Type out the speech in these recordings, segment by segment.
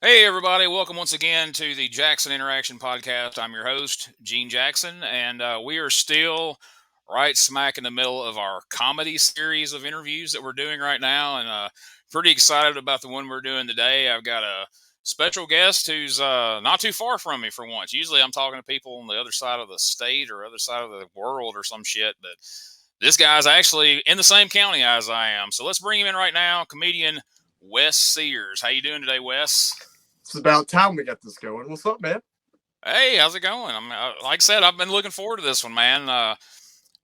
Hey, everybody. Welcome once again to the Jackson Interaction Podcast. I'm your host, Gene Jackson, and we are still right smack in the middle of our comedy series of interviews that we're doing right now. And pretty excited about the one we're doing today. I've got a special guest who's not too far from me for once. Usually I'm talking to people on the other side of the state or other side of the world or some shit, but this guy's actually in the same county as I am. So let's bring him in right now, comedian Wes Sears. How you doing today, Wes? It's about time we got this going. What's up, man? Hey, how's it going? Like I said, I've been looking forward to this one, man.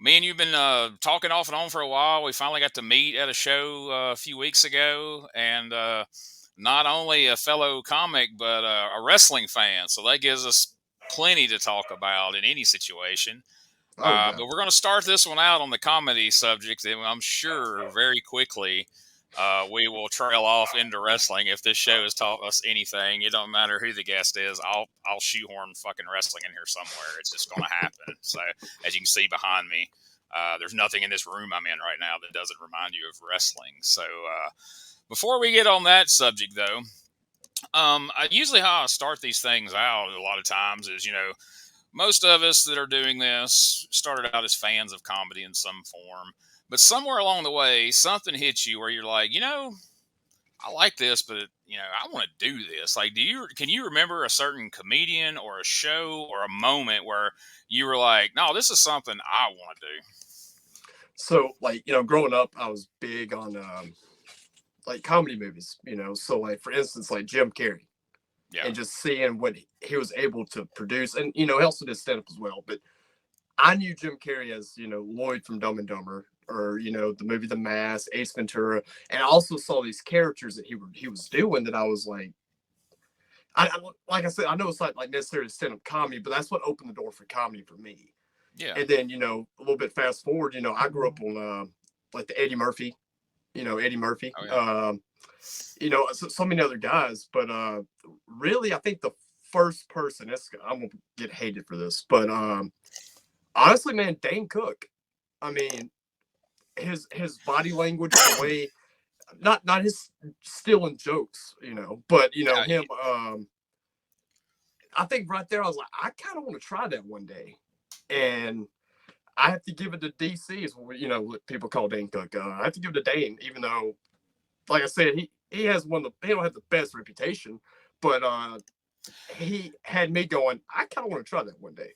Me and you've been talking off and on for a while. We finally got to meet at a show a few weeks ago, and not only a fellow comic, but a wrestling fan. So that gives us plenty to talk about in any situation. Oh yeah. But we're going to start this one out on the comedy subject, and I'm sure very quickly we will trail off into wrestling if this show has taught us anything. It don't matter who the guest is. I'll shoehorn fucking wrestling in here somewhere. It's just going to happen. So as you can see behind me, there's nothing in this room I'm in right now that doesn't remind you of wrestling. So before we get on that subject, though, usually how I start these things out a lot of times is, most of us that are doing this started out as fans of comedy in some form, but somewhere along the way, something hits you where you're like, I like this, but I want to do this. Like, can you remember a certain comedian or a show or a moment where you were like, no, this is something I want to do? So, growing up, I was big on like comedy movies. So like for instance, like Jim Carrey, Yeah. and just seeing what he was able to produce, and he also did stand up as well. But I knew Jim Carrey as Lloyd from Dumb and Dumber, or the movie The Mask, Ace Ventura, and I also saw these characters that he was doing that I was like. Like I said, I know it's not like necessarily stand up comedy, but that's what opened the door for comedy for me. Yeah. And then a little bit fast forward, I grew up on like the Eddie Murphy, Eddie Murphy, Oh, yeah. so many other guys, but really, I think the first person, I'm gonna get hated for this, but honestly, man, Dane Cook. I mean, his body language, the way, not his stealing jokes, but Yeah. him. I think right there, I was like, I kind of want to try that one day, and I have to give it to DC, is what people call Dane Cook. I have to give it to Dane, even though, like I said, he has he don't have the best reputation, but he had me going, I kind of want to try that one day.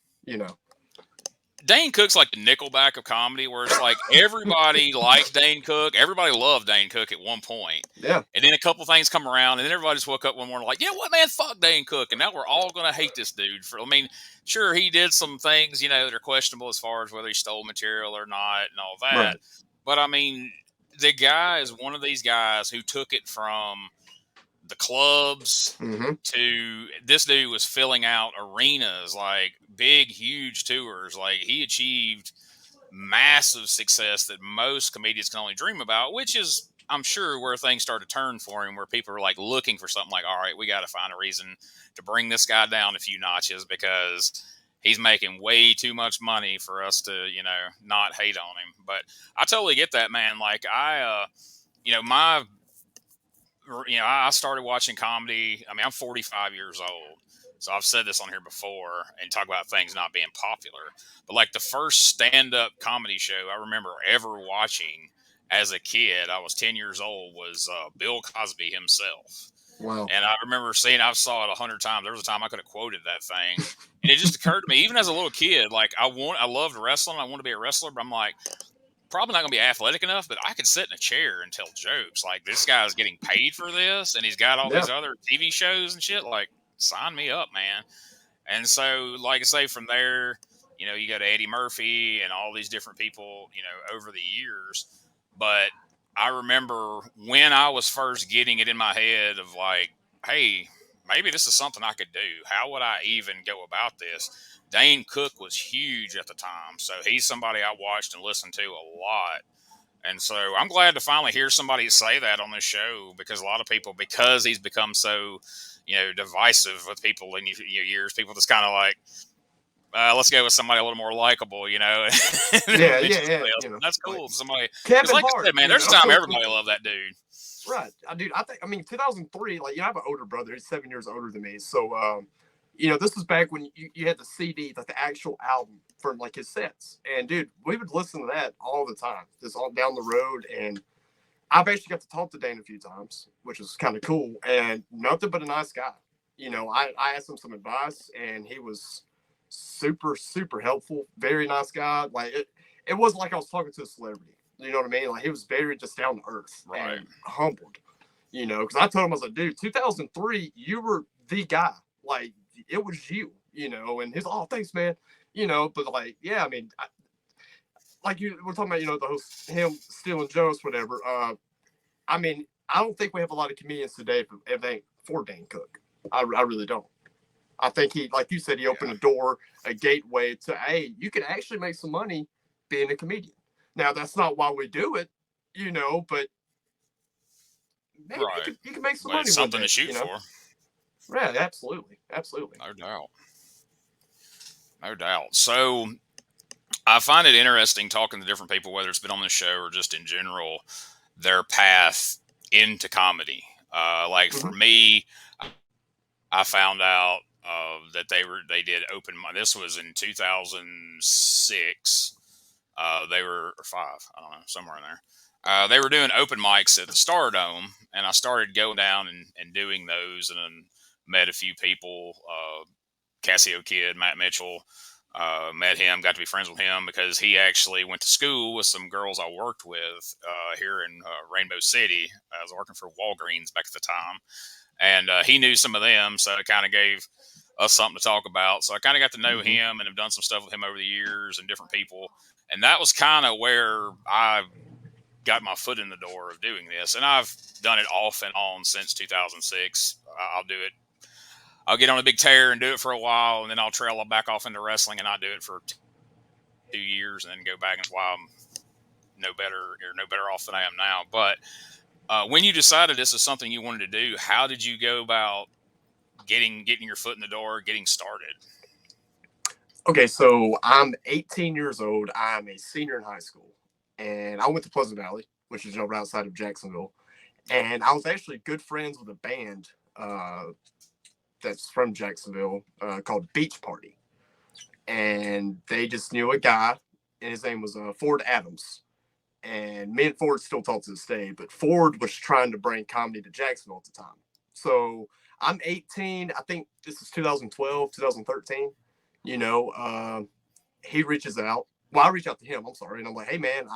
Dane Cook's like the Nickelback of comedy, where it's like everybody liked Dane Cook. Everybody loved Dane Cook at one point. Yeah. And then a couple things come around, and then everybody just woke up one morning like, you know what, man, fuck Dane Cook. And now we're all going to hate this dude. Sure, he did some things, that are questionable as far as whether he stole material or not and all that. Right. But, the guy is one of these guys who took it from the clubs Mm-hmm. to this dude was filling out arenas, like big, huge tours. Like he achieved massive success that most comedians can only dream about, which is, I'm sure, where things start to turn for him, where people are like looking for something like, all right, we got to find a reason to bring this guy down a few notches because he's making way too much money for us to, not hate on him. But I totally get that, man. Like my I started watching comedy. I'm 45 years old. So I've said this on here before and talk about things not being popular. But like the first stand up comedy show I remember ever watching as a kid, I was 10 years old, was Bill Cosby himself. Wow. And I remember I saw it 100 times. There was a time I could have quoted that thing. And it just occurred to me, even as a little kid, like I loved wrestling. I wanted to be a wrestler, but I'm like, probably not going to be athletic enough, but I could sit in a chair and tell jokes. Like this guy's getting paid for this, and he's got all Yeah. these other TV shows and shit. Like, sign me up, man. And so, like I say, from there, you go to Eddie Murphy and all these different people, over the years. But I remember when I was first getting it in my head of like, hey, maybe this is something I could do. How would I even go about this? Dane Cook was huge at the time. So he's somebody I watched and listened to a lot. And so I'm glad to finally hear somebody say that on this show, because a lot of people, because he's become so, divisive with people in your years, people just kind of like, let's go with somebody a little more likable, Yeah. Yeah. Yeah. That's cool. Like Somebody, because Kevin like I Hart. said, man, there's a time everybody loved that dude. Right. Dude, I mean, 2003, like, I have an older brother. He's 7 years older than me. So, this was back when you had the CD, like the actual album from like his sets. And dude, we would listen to that all the time, just all down the road. And I've actually got to talk to Dane a few times, which is kind of cool. And nothing but a nice guy. I asked him some advice, and he was super, super helpful. Very nice guy. Like it wasn't like I was talking to a celebrity. You know what I mean? Like he was very just down to earth Right. and humbled. Because I told him, I was like, dude, 2003, you were the guy. Like it was you. And he's, oh, thanks, man. But like, yeah, I mean, like we're talking about, the host, him stealing jokes, whatever. I mean, I don't think we have a lot of comedians today if they ain't for Dane Cook. I really don't. I think he, like you said, he opened a door, a gateway to, hey, you can actually make some money being a comedian. Now, that's not why we do it, but maybe Right. you can make some But money it's one something day, to shoot for. Yeah, absolutely. Absolutely. No doubt. No doubt. So I find it interesting talking to different people, whether it's been on the show or just in general, their path into comedy. Like for Mm-hmm. me, I found out that they did open mic. This was in 2006. They were or five, I don't know, somewhere in there. They were doing open mics at the Stardome, and I started going down and doing those, and then met a few people. Cassio Kid, Matt Mitchell. Met him, got to be friends with him because he actually went to school with some girls I worked with here in Rainbow City. I was working for Walgreens back at the time, and he knew some of them, so it kind of gave us something to talk about. So I kind of got to know Mm-hmm. him and have done some stuff with him over the years and different people, and that was kind of where I got my foot in the door of doing this, and I've done it off and on since 2006. I'll do it. I'll get on a big tear and do it for a while, and then I'll trail back off into wrestling and not do it for 2 years, and then go back and why I'm no better off than I am now. But when you decided this is something you wanted to do, how did you go about getting your foot in the door, getting started? Okay, so I'm 18 years old. I'm a senior in high school, and I went to Pleasant Valley, which is right outside of Jacksonville. And I was actually good friends with a band that's from Jacksonville called Beach Party, and they just knew a guy, and his name was Ford Adams. And me and Ford still talk to this day, but Ford was trying to bring comedy to Jacksonville at the time. So I'm 18. I think this is 2012, 2013. He reaches out. Well, I reach out to him. I'm sorry, and I'm like, hey man,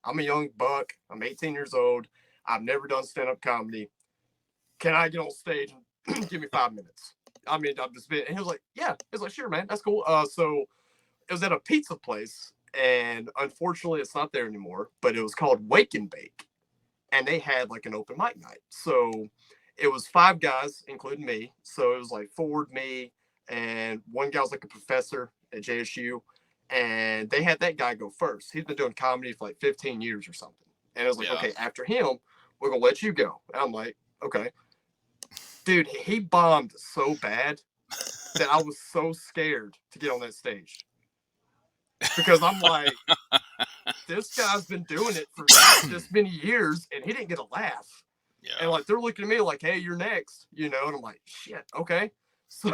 I'm a young buck. I'm 18 years old. I've never done stand up comedy. Can I get on stage and give me 5 minutes? I mean, I've just been. And he was like, yeah. He was like, sure, man, that's cool. So it was at a pizza place, and unfortunately, it's not there anymore. But it was called Wake and Bake, and they had like an open mic night. So it was 5 guys, including me. So it was like Ford, me, and one guy was like a professor at JSU, and they had that guy go first. He's been doing comedy for like 15 years or something. And I was like, Yeah. okay, after him, we're gonna let you go. And I'm like, okay. Dude, he bombed so bad that I was so scared to get on that stage. Because I'm like, this guy's been doing it for this many years and he didn't get a laugh. Yeah. And like they're looking at me like, hey, you're next, and I'm like, shit, okay. So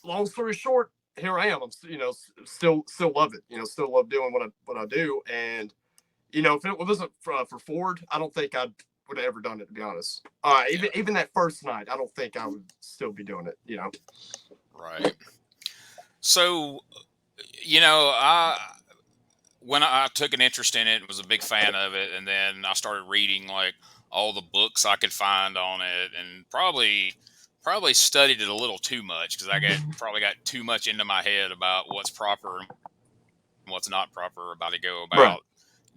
long story short, here I am. I'm still love it. Still love doing what I do. And if it wasn't for Ford, I don't think I would have ever done it, to be honest. Even that first night, I don't think I would still be doing it. Right. So, I when I took an interest in it, was a big fan of it, and then I started reading like all the books I could find on it, and probably studied it a little too much because I probably got too much into my head about what's proper and what's not proper about to go Right. about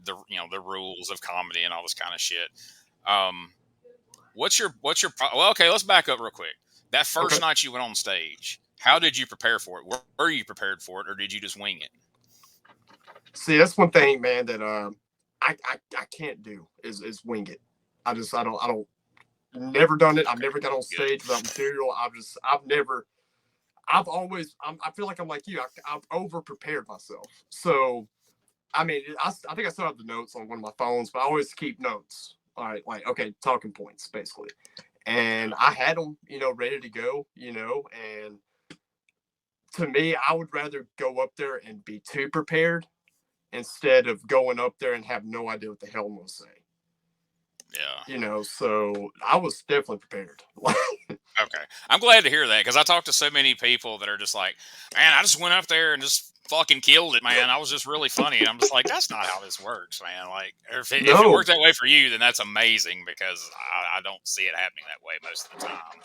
the rules of comedy and all this kind of shit. Um, well, okay, let's back up real quick. That first Okay. night you went on stage, how did you prepare for it? Were you prepared for it, or did you just wing it? See, that's one thing, man, that I can't do is wing it. I don't never done it. I've never got on Good. stage without material. I feel like I'm like you. I've over prepared myself. So I mean, I think I still have the notes on one of my phones, but I always keep notes. All right, like, okay, talking points basically. And I had them, ready to go, and to me, I would rather go up there and be too prepared instead of going up there and have no idea what the hell I'm going to say. Yeah. So I was definitely prepared. Okay. I'm glad to hear that because I talked to so many people that are just like, man, I just went up there and just fucking killed it, man. I was just really funny. And I'm just like, that's not how this works, man. Like, if it No, worked that way for you, then that's amazing because I don't see it happening that way most of the time.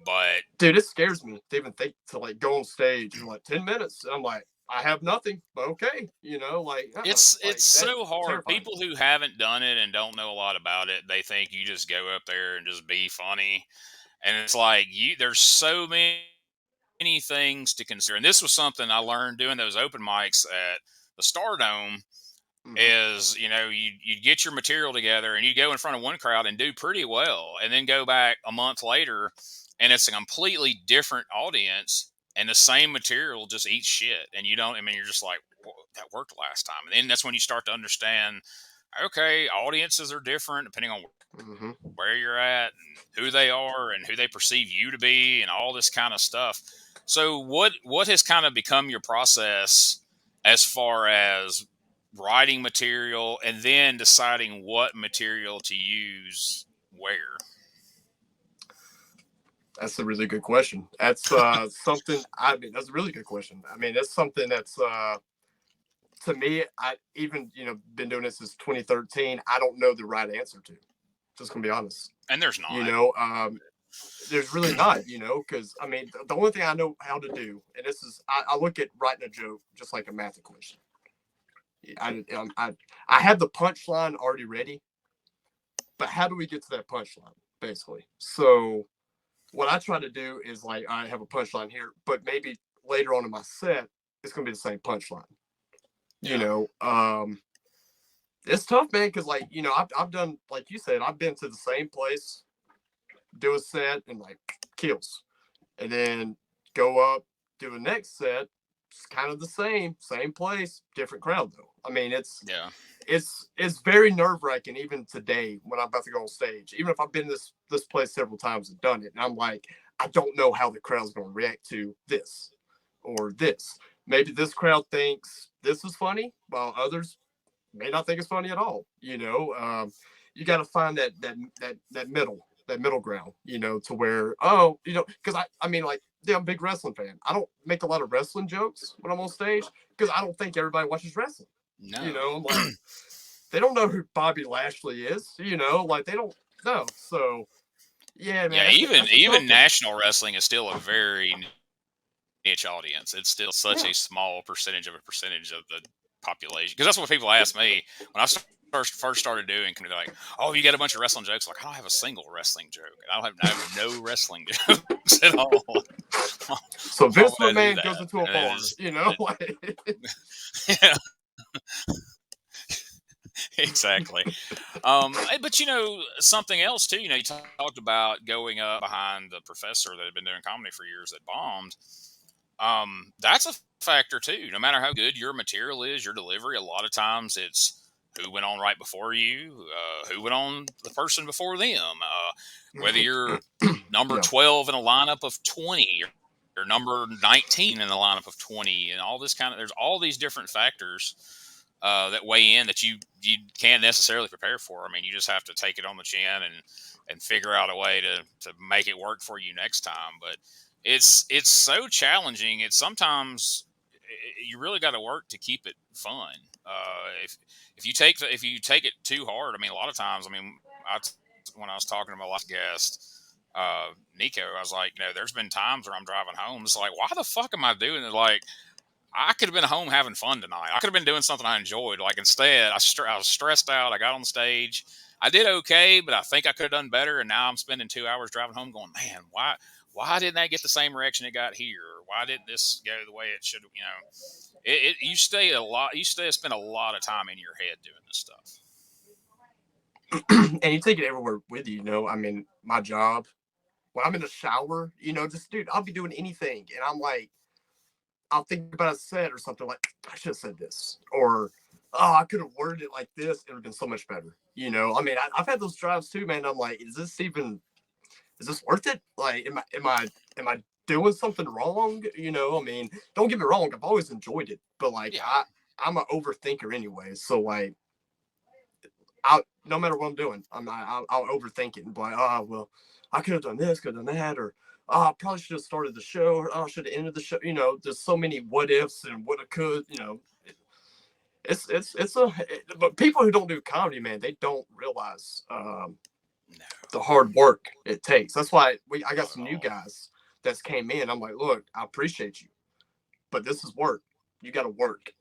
But dude, it scares me to even think to like go on stage and like 10 minutes. I'm like, I have nothing, but okay, it's like that's so hard. terrifying. People who haven't done it and don't know a lot about it, they think you just go up there and just be funny. And it's like there's so many things to consider. And this was something I learned doing those open mics at the Stardome Hmm. is, you get your material together and you go in front of one crowd and do pretty well. And then go back a month later and it's a completely different audience and the same material just eats shit. And you don't, I mean, you're just like, well, that worked last time. And then that's when you start to understand, okay, audiences are different depending on Hmm. where you're at and who they are and who they perceive you to be and all this kind of stuff. So what has kind of become your process as far as writing material and then deciding what material to use where? That's a really good question. That's something. I mean, that's a really good question. I mean, that's something that's to me. I even been doing this since 2013. I don't know the right answer to. Just gonna be honest. And there's You not. know, there's really not. Because I mean, the only thing I know how to do, and this is, I look at writing a joke just like a math equation. I have the punchline already ready, but how do we get to that punchline? Basically, so what I try to do is like I have a punchline here, but maybe later on in my set, it's gonna be the same punchline. You Yeah. know, it's tough, man, because like I've done like you said, I've been to the same place, do a set, and like kills, and then go up, do a next set. It's kind of the same place, different crowd though. I mean, Yeah. it's very nerve wracking even today when I'm about to go on stage. Even if I've been this place several times and done it, and I'm like, I don't know how the crowd's going to react to this or this. Maybe this crowd thinks this is funny, while others may not think it's funny at all. You got to find that middle ground. To where because I mean like yeah, I'm a big wrestling fan. I don't make a lot of wrestling jokes when I'm on stage because I don't think everybody watches wrestling. No. I'm like they don't know who Bobby Lashley is. Like they don't know. So yeah, man, Yeah, even that's a tough even one. national wrestling is still a very niche audience. It's still such Yeah. a small percentage of the population. Because that's what people ask me when I first started doing. They're like, "Oh, you got a bunch of wrestling jokes?" Like, I don't have a single wrestling joke. I have no wrestling jokes at all. So Why Vince would I do McMahon goes that? into a And bar. Like, yeah, exactly. But something else too. You talked about going up behind the professor that had been doing comedy for years that bombed. That's a factor too. No matter how good your material is, your delivery, a lot of times it's who went on right before you, who went on the person before them, whether you're number yeah. 12 in a lineup of 20 or number 19 in a lineup of 20 and all this there's all these different factors that weigh in that you can't necessarily prepare for. I mean, you just have to take it on the chin and figure out a way to make it work for you next time. But it's so challenging. It's sometimes you really got to work to keep it fun. If you take it too hard, I mean, a lot of times, I mean, when I was talking to my last guest, Nico, I was like, there's been times where I'm driving home. It's like, why the fuck am I doing it? Like, I could have been home having fun tonight. I could have been doing something I enjoyed. Like instead, I was stressed out. I got on stage. I did okay, but I think I could have done better. And now I'm spending 2 hours driving home, going, man, why didn't that get the same reaction it got here? Why didn't this go the way it should? You spend a lot of time in your head doing this stuff. And you take it everywhere with you. I mean, my job when I'm in the shower, just dude, I'll be doing anything, and I'm like, I'll think about a set or something like I should have said this, or oh, I could have worded it like this. It would have been so much better. You know, I mean, I've had those drives too, man. I'm like, is this worth it? Like, am I doing something wrong? You know, I mean, don't get me wrong, I've always enjoyed it, but like, Yeah. I'm an overthinker anyway. So like, I no matter what I'm doing, I'll overthink it and be like, oh well, I could have done this, could have done that, or oh, I probably should have started the show, or oh, I should have ended the show. You know, there's so many what ifs and what I could. You know, but people who don't do comedy, man, they don't realize No, the hard work it takes. That's why I got not at some new all. guys that's came in. I'm like, look, I appreciate you, but this is work. You got to work.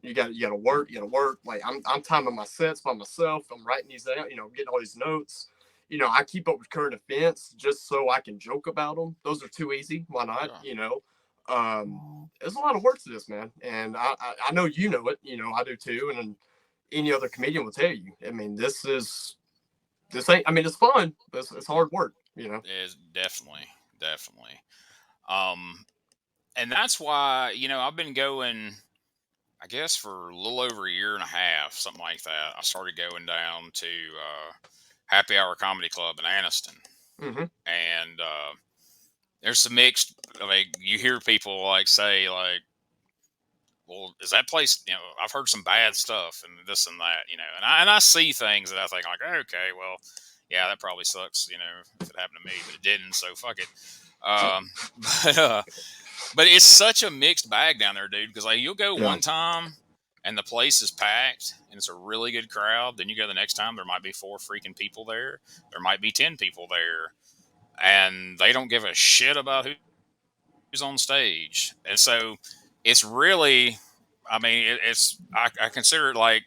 You got to work. You got to work. Like I'm timing my sets by myself. I'm writing these out. You know, getting all these notes. You know, I keep up with current events just so I can joke about them. Those are too easy. Why not? Yeah. You know, there's a lot of work to this, man, and I know you know it. You know, I do too, and any other comedian will tell you. I mean, this ain't. I mean, it's fun, but it's hard work. You know. Is definitely, definitely. Um, and that's why, I've been going, I guess, for a little over a year and a half, something like that. I started going down to Happy Hour Comedy Club in Anniston, Mm-hmm. and there's some mixed. I mean, you hear people like say like, "Well, is that place?" I've heard some bad stuff and this and that, and I see things that I think like, okay, well, yeah, that probably sucks, if it happened to me, but it didn't, so fuck it. Um, but but it's such a mixed bag down there, dude. Because like you'll go Yeah. one time and the place is packed and it's a really good crowd. Then you go the next time, there might be 4 freaking people there. There might be 10 people there, and they don't give a shit about who's on stage. And so it's really, I mean, I consider it like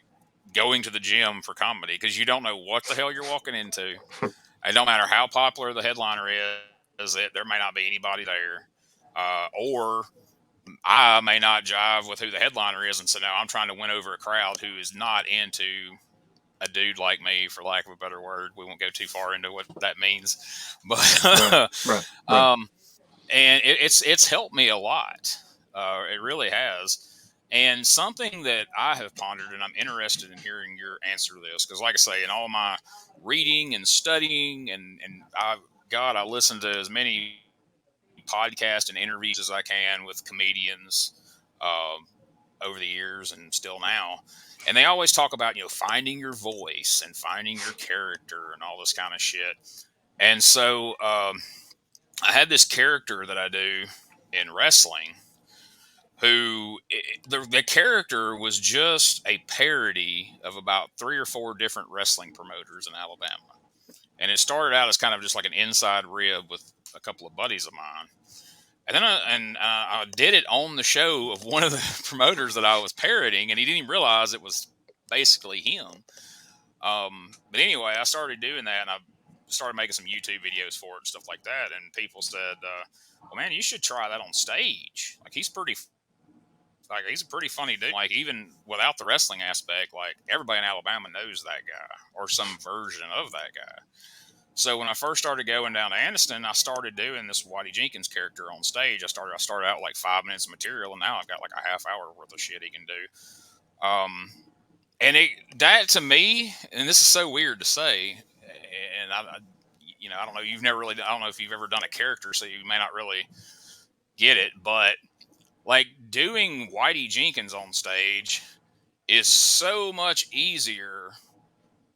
going to the gym for comedy because you don't know what the hell you're walking into. It don't matter how popular the headliner is, there may not be anybody there. Or I may not jive with who the headliner is, and so now I'm trying to win over a crowd who is not into a dude like me, for lack of a better word. We won't go too far into what that means, Right. but Right. Right. um, and it's helped me a lot. It really has. And something that I have pondered, and I'm interested in hearing your answer to this, because, like I say, in all my reading and studying, and I listen to as many podcasts and interviews as I can with comedians um, over the years and still now. And they always talk about, finding your voice and finding your character and all this kind of shit. And so I had this character that I do in wrestling who the character was just a parody of about 3 or 4 different wrestling promoters in Alabama. And it started out as kind of just like an inside rib with a couple of buddies of mine. And then I did it on the show of one of the promoters that I was parodying, and he didn't even realize it was basically him. But anyway, I started doing that, and I started making some YouTube videos for it and stuff like that. And people said, "Well, man, you should try that on stage. Like he's a pretty funny dude. Like even without the wrestling aspect, like everybody in Alabama knows that guy or some version of that guy." So when I first started going down to Anniston, I started doing this Whitey Jenkins character on stage. I started out with like 5 minutes of material, and now I've got like a half hour worth of shit he can do. And that to me, and this is so weird to say, and I don't know. I don't know if you've ever done a character, so you may not really get it. But like doing Whitey Jenkins on stage is so much easier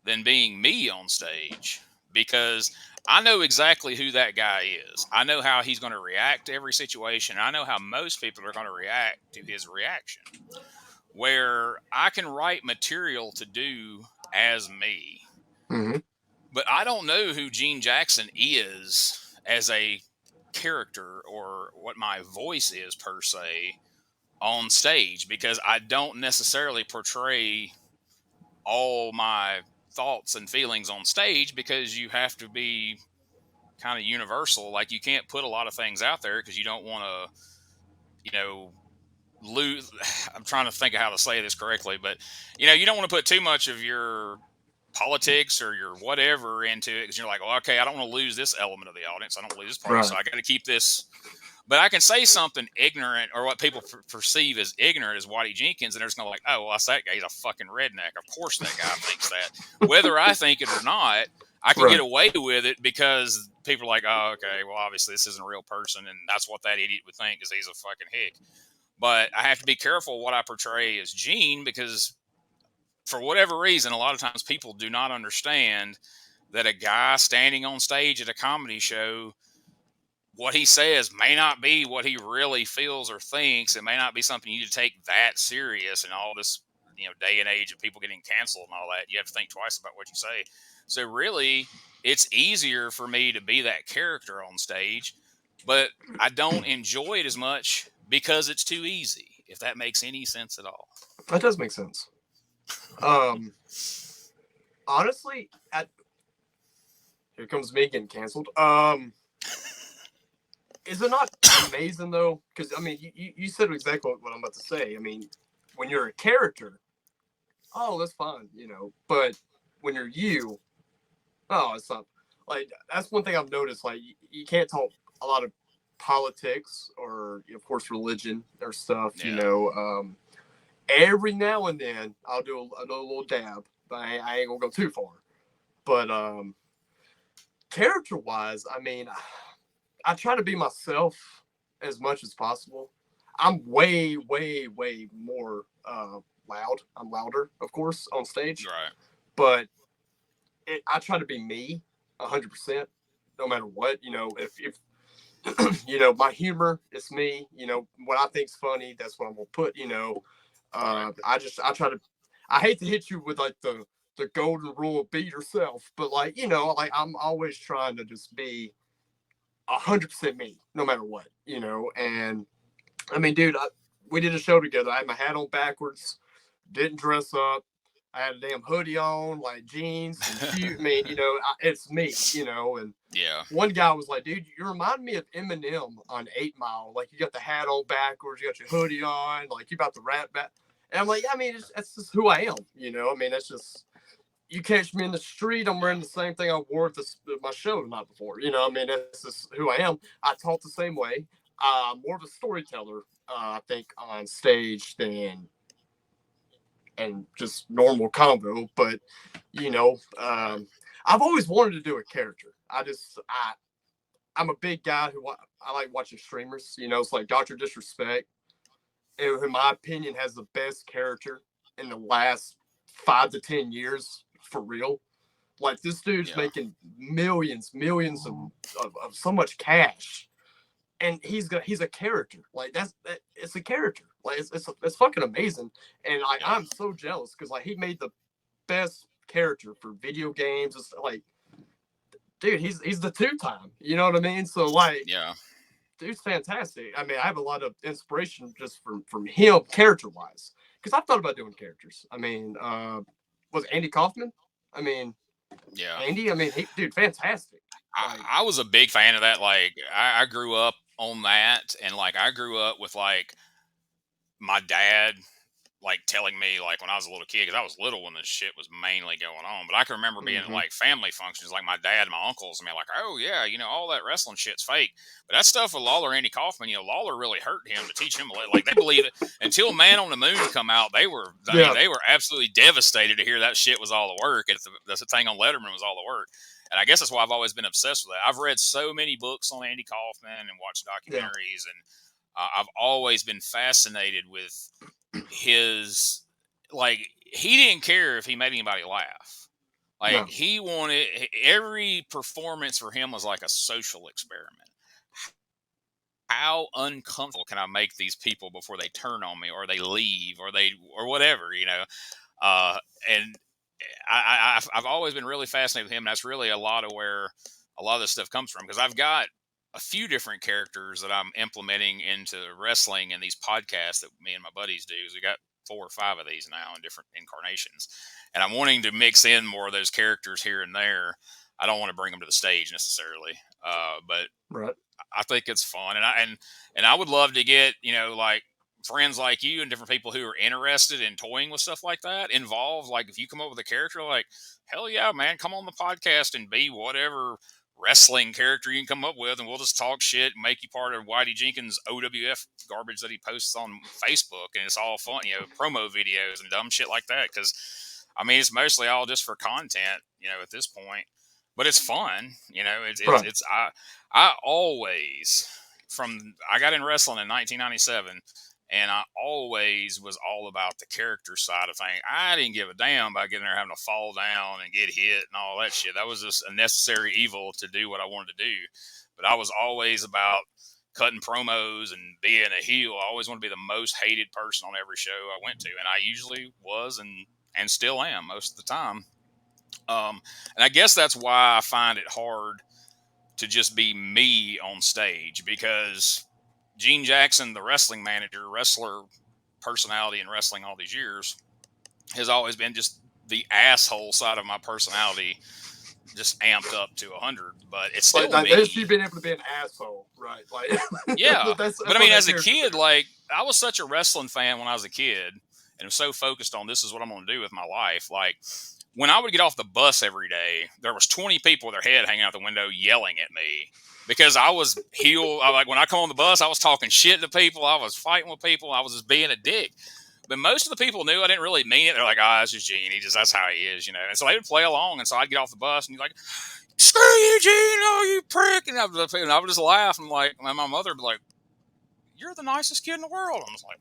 than being me on stage because I know exactly who that guy is. I know how he's going to react to every situation. I know how most people are going to react to his reaction. Where I can write material to do as me, Mm-hmm. but I don't know who Gene Jackson is as a character or what my voice is per se on stage because I don't necessarily portray all my thoughts and feelings on stage because you have to be kind of universal. Like you can't put a lot of things out there because you don't want to, lose. I'm trying to think of how to say this correctly, but you don't want to put too much of your politics or your whatever into it because you're like, well, okay, I don't want to lose this element of the audience. I don't want to lose this party, so Right. I got to keep this. But I can say something ignorant or what people perceive as ignorant as Waddy Jenkins, and they're just going to like, oh, well, that's that guy. He's a fucking redneck. Of course that guy thinks that. Whether I think it or not, I can get Right. away with it because people are like, oh, okay, well, obviously this isn't a real person, and that's what that idiot would think is he's a fucking hick. But I have to be careful what I portray as Gene because for whatever reason, a lot of times people do not understand that a guy standing on stage at a comedy show, what he says may not be what he really feels or thinks. It may not be something you take that serious in all this, day and age of people getting canceled and all that. You have to think twice about what you say. So really, it's easier for me to be that character on stage, but I don't enjoy it as much because it's too easy, if that makes any sense at all. That does make sense. Um, honestly, here comes me getting canceled. Is it not amazing though? Because I mean, you said exactly what I'm about to say. I mean, when you're a character, oh, that's fine, But when you're you, oh, it's not. Like that's one thing I've noticed. Like you can't talk a lot of politics or, of course, religion or stuff. Yeah. Every now and then I'll do a little dab, but I ain't gonna go too far. But character wise, I mean, I try to be myself as much as possible. I'm way, way, way more loud. I'm louder, of course, on stage. Right. But I try to be me 100%, no matter what. If my humor is me. What I think's funny, that's what I'm gonna put. Right. I try to. I hate to hit you with like the golden rule of be yourself, but like I'm always trying to just be 100% me, no matter what. And I mean, dude, we did a show together. I had my hat on backwards, didn't dress up. I had a damn hoodie on, like jeans and shoes. I mean, it's me, and Yeah. one guy was like, dude, you remind me of Eminem on 8 Mile. Like, you got the hat on backwards, you got your hoodie on, like, you about to rap back. And I'm like, I mean, that's just who I am, I mean, that's just, you catch me in the street, I'm wearing the same thing I wore at my show the night before. I mean, that's just who I am. I talk the same way. More of a storyteller, I think, on stage than and just normal convo. But, I've always wanted to do a character. I'm a big guy who I like watching streamers. It's like Dr. Disrespect, who, in my opinion, has the best character in the last 5 to 10 years for real. Like this dude's making millions of so much cash, and he's a character. Like it's a character. Like it's fucking amazing, and I'm so jealous because like he made the best character for video games. It's like, dude, he's the two-time. You know what I mean? So like, dude's fantastic. I mean, I have a lot of inspiration just from him character wise because I've thought about doing characters. I mean, was Andy Kaufman? I mean, Andy. I mean, dude, fantastic. I was a big fan of that. Like, I grew up on that, and like I grew up with like my dad like telling me like when I was a little kid, because I was little when this shit was mainly going on. But I can remember being at like family functions, like my dad and my uncles, and me like, oh yeah, all that wrestling shit's fake. But that stuff with Lawler, Andy Kaufman, Lawler really hurt him to teach him like they believe it. Until Man on the Moon come out, they were they were absolutely devastated to hear that shit was all the work. That's the thing on Letterman was all the work. And I guess that's why I've always been obsessed with that. I've read so many books on Andy Kaufman and watched documentaries, and I've always been fascinated with his, like, he didn't care if he made anybody laugh. Like, he wanted, every performance for him was like a social experiment. How uncomfortable can I make these people before they turn on me or they leave or whatever, and I've always been really fascinated with him. And that's really a lot of where a lot of this stuff comes from, because I've got a few different characters that I'm implementing into wrestling and these podcasts that me and my buddies do. So we got 4 or 5 of these now in different incarnations, and I'm wanting to mix in more of those characters here and there. I don't want to bring them to the stage necessarily, but I think it's fun, and I would love to get like friends like you and different people who are interested in toying with stuff like that involved. Like if you come up with a character, like hell yeah, man, come on the podcast and be whatever wrestling character you can come up with, and we'll just talk shit, and make you part of Whitey Jenkins' OWF garbage that he posts on Facebook, and it's all fun, promo videos and dumb shit like that. Because I mean, it's mostly all just for content, at this point. But it's fun, Right. I always I got in wrestling in 1997. And I always was all about the character side of things. I didn't give a damn about getting there having to fall down and get hit and all that shit. That was just a necessary evil to do what I wanted to do. But I was always about cutting promos and being a heel. I always wanted to be the most hated person on every show I went to. And I usually was and still am most of the time. And I guess that's why I find it hard to just be me on stage, because Gene Jackson, the wrestling manager, wrestler personality in wrestling all these years, has always been just the asshole side of my personality, just amped up to 100. But it's still me. There's you being able to be an asshole, right? Like, yeah. But I mean, as a kid, like, I was such a wrestling fan when I was a kid, and was so focused on this is what I'm going to do with my life. Like, when I would get off the bus every day, there was 20 people with their head hanging out the window yelling at me. Because I was heel, like when I come on the bus, I was talking shit to people. I was fighting with people. I was just being a dick. But most of the people knew I didn't really mean it. They're like, it's just Gene. That's how he is, And so they would play along. And so I'd get off the bus and he's like, screw you, Gene. Oh, you prick. And I would just laugh. And like, and my mother would be like, you're the nicest kid in the world. I'm just like,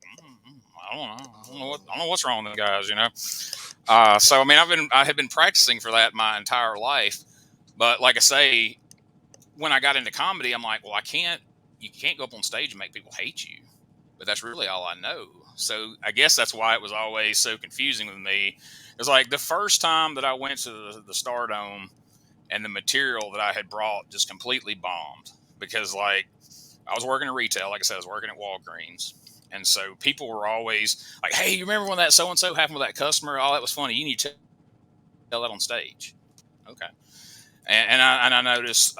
I don't know. I don't know what's wrong with them guys, So, I mean, I had been practicing for that my entire life. But like I say, when I got into comedy, I'm like, well, you can't go up on stage and make people hate you. But that's really all I know. So I guess that's why it was always so confusing with me. It was like the first time that I went to the Stardome, and the material that I had brought just completely bombed, because like I was working in retail. Like I said, I was working at Walgreens. And so people were always like, hey, you remember when that so-and-so happened with that customer? Oh, that was funny. You need to tell that on stage. Okay. And I noticed,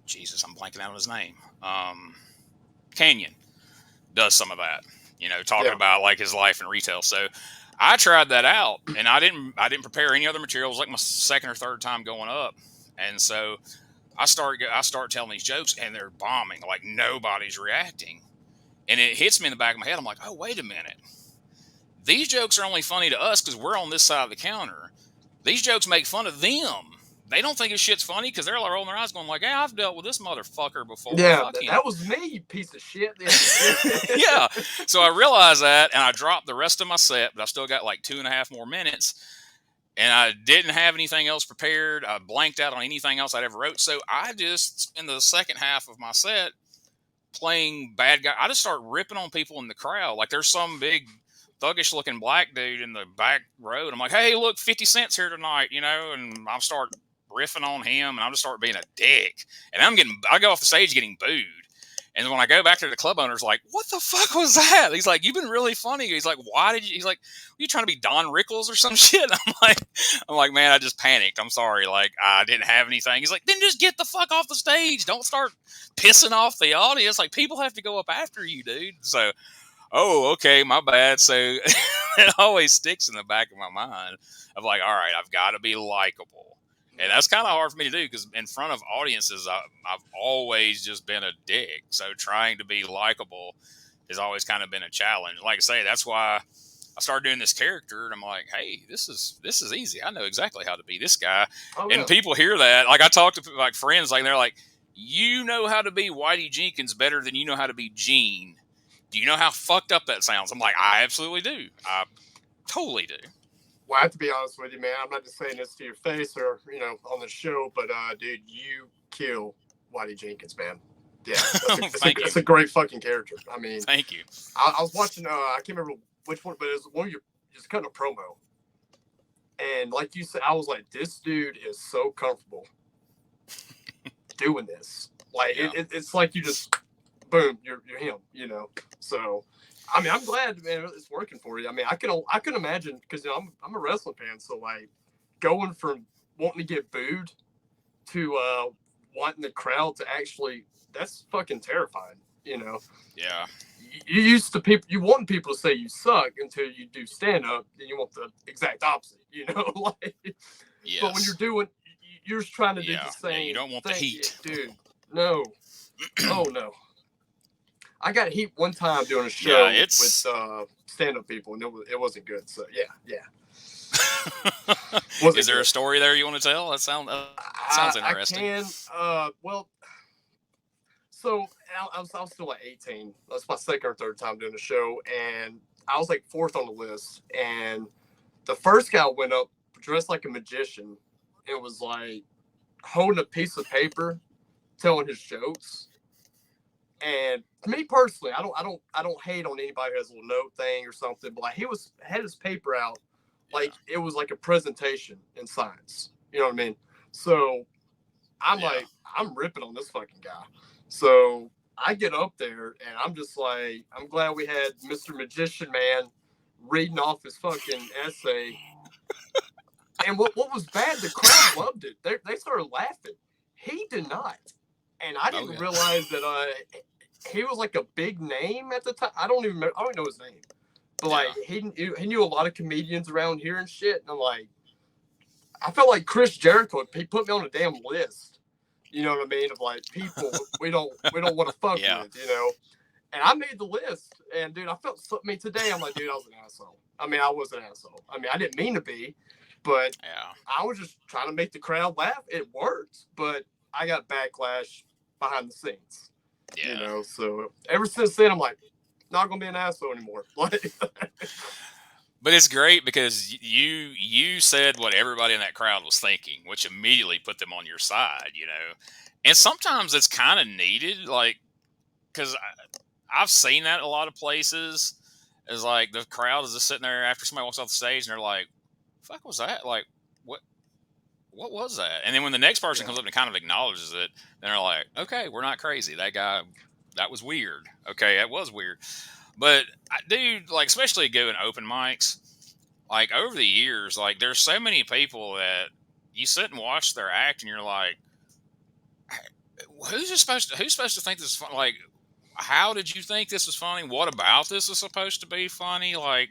Jesus, I'm blanking out on his name. Canyon does some of that, talking about like his life in retail. So I tried that out, and I didn't prepare any other materials. Like my second or third time going up, and so I start telling these jokes, and they're bombing. Like nobody's reacting, and it hits me in the back of my head. I'm like, oh, wait a minute. These jokes are only funny to us because we're on this side of the counter. These jokes make fun of them. They don't think his shit's funny because they're rolling their eyes going like, hey, I've dealt with this motherfucker before. Yeah, that was me, you piece of shit. Yeah. So I realized that, and I dropped the rest of my set, but I still got like 2.5 more minutes, and I didn't have anything else prepared. I blanked out on anything else I'd ever wrote. So I just spent the second half of my set playing bad guy. I just start ripping on people in the crowd. Like there's some big thuggish looking black dude in the back row. And I'm like, hey, look, 50 Cent's here tonight, and I'll start riffing on him, and I'll just start being a dick. And I go off the stage getting booed. And when I go back to the club owner's like, what the fuck was that? He's like, you've been really funny. He's like, why did you? He's like, are you trying to be Don Rickles or some shit? I'm like, man, I just panicked. I'm sorry. Like, I didn't have anything. He's like, then just get the fuck off the stage. Don't start pissing off the audience. Like, people have to go up after you, dude. So, oh, okay, my bad. So it always sticks in the back of my mind of like, all right, I've got to be likable. And that's kind of hard for me to do because in front of audiences, I've always just been a dick. So trying to be likable has always kind of been a challenge. Like I say, that's why I started doing this character, and I'm like, hey, this is easy. I know exactly how to be this guy. Oh, and people hear that. Like I talk to like friends, like they're like, you know how to be Whitey Jenkins better than you know how to be Gene. Do you know how fucked up that sounds? I'm like, I absolutely do. I totally do. Well, I have to be honest with you, man. I'm not just saying this to your face or, on the show, but, dude, you kill Whitey Jenkins, man. Yeah, that's a great fucking character. I mean, thank you. I was watching, I can't remember which one, but it was one of your, just cutting a promo. And like you said, I was like, this dude is so comfortable doing this. Like, yeah. It's like you just, boom, you're him, So, I mean, I'm glad, man, it's working for you. I mean, I can imagine because I'm a wrestling fan, so like going from wanting to get booed to wanting the crowd to actually, that's fucking terrifying, Yeah. You used to you want people to say you suck until you do stand up, then you want the exact opposite, like. Yes. But when you're you're just trying to do the Yeah, you same don't want the thing, heat. dude. No, oh no. I got heat one time doing a Yeah, show with it's. stand-up people, and it wasn't good. So yeah, Is wasn't there a good. story there you want to tell? Sounds I interesting. can. Well, so I was still like 18. That's my second or third time doing the show, and I was like fourth on the list. And the first guy went up dressed like a magician. It was like holding a piece of paper, telling his jokes. And me personally, I don't hate on anybody who has a little note thing or something. But like he had his paper out, like Yeah, it was like a presentation in science. You know what I mean? So I'm yeah, like, I'm ripping on this fucking guy. So I get up there and I'm just like, I'm glad we had Mr. Magician Man reading off his fucking essay. And what was bad, the crowd loved it. They started laughing. He did not. And I oh didn't yeah, realize that he was like a big name at the time. I don't even know his name. But like yeah, he knew a lot of comedians around here and shit. And I'm like, I felt like Chris Jericho. He put me on a damn list. You know what I mean? Of like people we don't want to fuck yeah, with. You know. And I made the list. And dude, I felt. I mean, today I'm like, dude, I was an asshole. I mean, I was an asshole. I mean, I didn't mean to be, but yeah, I was just trying to make the crowd laugh. It worked, but I got backlash behind the scenes. You yeah. know. So ever since then, I'm like, not gonna be an asshole anymore. Like. But it's great because you said what everybody in that crowd was thinking, which immediately put them on your side. And sometimes it's kind of needed, like because I've seen that a lot of places. Is like the crowd is just sitting there after somebody walks off the stage and they're like, "Fuck was that? Like what?" What was that? And then when the next person Yeah. comes up and kind of acknowledges it, then they're like, okay, we're not crazy. That guy, that was weird. Okay, that was weird. But dude, like especially going open mics, like over the years, like there's so many people that you sit and watch their act, and you're like, who's supposed to think this is fun? Like, how did you think this was funny? What about this is supposed to be funny? Like,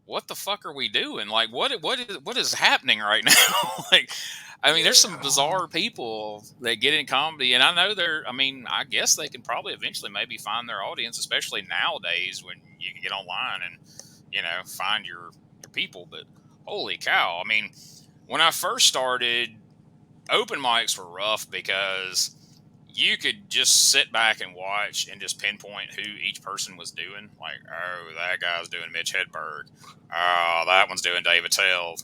what the fuck are we doing? Like, what is happening right now? Like, I mean, there's some Yeah. bizarre people that get in comedy, and I know they're. I mean, I guess they can probably eventually maybe find their audience, especially nowadays when you can get online and find your people. But holy cow! I mean, when I first started, open mics were rough because you could just sit back and watch and just pinpoint who each person was doing. Like, oh, that guy's doing Mitch Hedberg. Oh, that one's doing David Tell.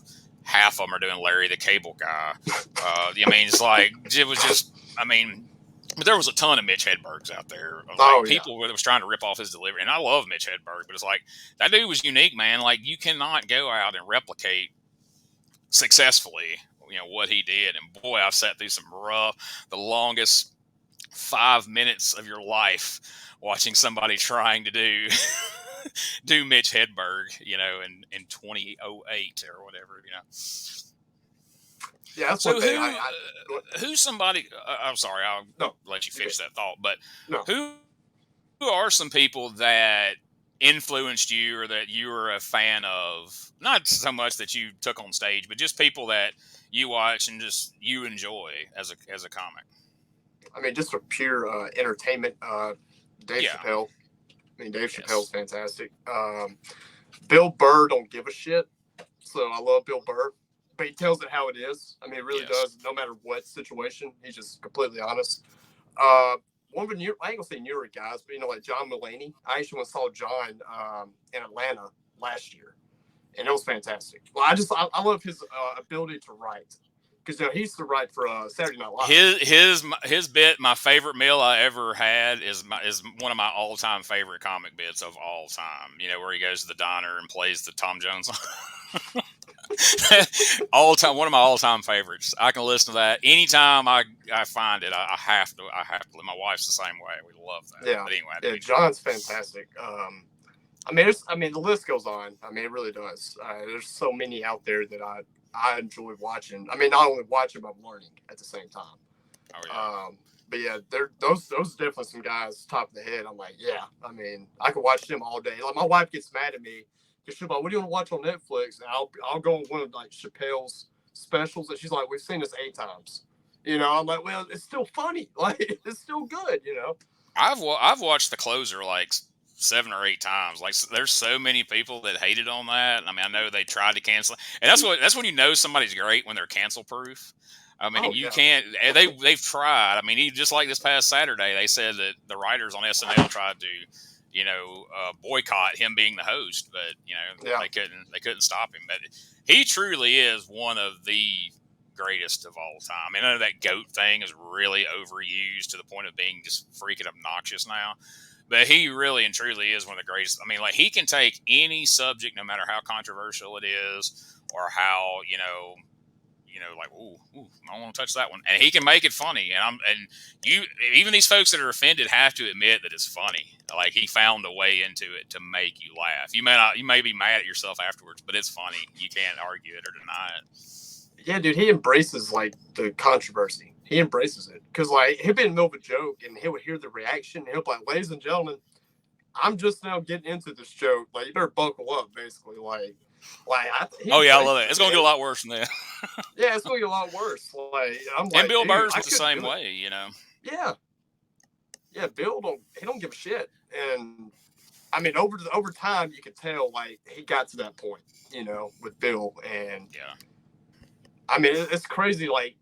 Half of them are doing Larry the Cable Guy. I mean, it was just, I mean, but there was a ton of Mitch Hedbergs out there. Oh Like, yeah. people that was trying to rip off his delivery. And I love Mitch Hedberg, but it's like, that dude was unique, man. Like, you cannot go out and replicate successfully, what he did. And boy, I've sat through some the longest 5 minutes of your life watching somebody trying to do do Mitch Hedberg, in 2008 or whatever. Yeah, that's one So thing. who's somebody? I'm sorry, I'll No, let you you finish that thought. But no. who are some people that influenced you or that you were a fan of? Not so much that you took on stage, but just people that you watch and just you enjoy as a comic. I mean, just for pure entertainment. Dave Yeah. Chappelle. I mean, Dave Yes. Chappelle's fantastic. Bill Burr don't give a shit, so I love Bill Burr. But he tells it how it is. I mean, he really Yes. does. No matter what situation, he's just completely honest. One of the new, I ain't gonna say newer guys, but like John Mulaney. I actually went and saw John in Atlanta last year, and it was fantastic. Well, I love his ability to write because he used to write for Saturday Night Live. His bit, my favorite meal I ever had is one of my all time favorite comic bits of all time. Where he goes to the diner and plays the Tom Jones. All time, one of my all time favorites. I can listen to that anytime I find it. I have to. My wife's the same way. We love that. Yeah, but anyway, yeah, John's fantastic. I mean, the list goes on. I mean, it really does. There's so many out there that I enjoy watching. I mean, not only watching, but learning at the same time. Oh yeah. But yeah, those are definitely some guys top of the head. I'm like, yeah. I mean, I could watch them all day. Like my wife gets mad at me because she's like, "What do you want to watch on Netflix?" And I'll go on one of like Chappelle's specials, and she's like, "We've seen this 8 times." You know, I'm like, well, it's still funny. Like, it's still good. You know. I've watched The Closer like 7 or 8 times. Like there's so many people that hated on that. I mean, I know they tried to cancel it, and that's when you know somebody's great when they're cancel proof. I mean, Oh you yeah. can't. They've tried. I mean, just like this past Saturday, they said that the writers on SNL tried to, boycott him being the host, but Yeah. they couldn't stop him. But he truly is one of the greatest of all time. I know that goat thing is really overused to the point of being just freaking obnoxious now. But he really and truly is one of the greatest. I mean, like he can take any subject, no matter how controversial it is, or how like I don't want to touch that one, and he can make it funny. And you even these folks that are offended have to admit that it's funny. Like he found a way into it to make you laugh. You may be mad at yourself afterwards, but it's funny. You can't argue it or deny it. Yeah, dude, he embraces like the controversy. He embraces it because like he'll be in the middle of a joke and he would hear the reaction. And he'll be like, "Ladies and gentlemen, I'm just now getting into this joke. Like, you better buckle up." Basically, he Oh yeah, I love it. embraces It's gonna get a lot worse than that. Yeah, it's gonna get a lot worse. Like, I'm And like, Bill dude, Burr's I was the couldn't same do it. way. Yeah, yeah. Bill don't give a shit. And I mean, over time, you could tell like he got to that point. You know, with Bill and Yeah. I mean, it's crazy. Like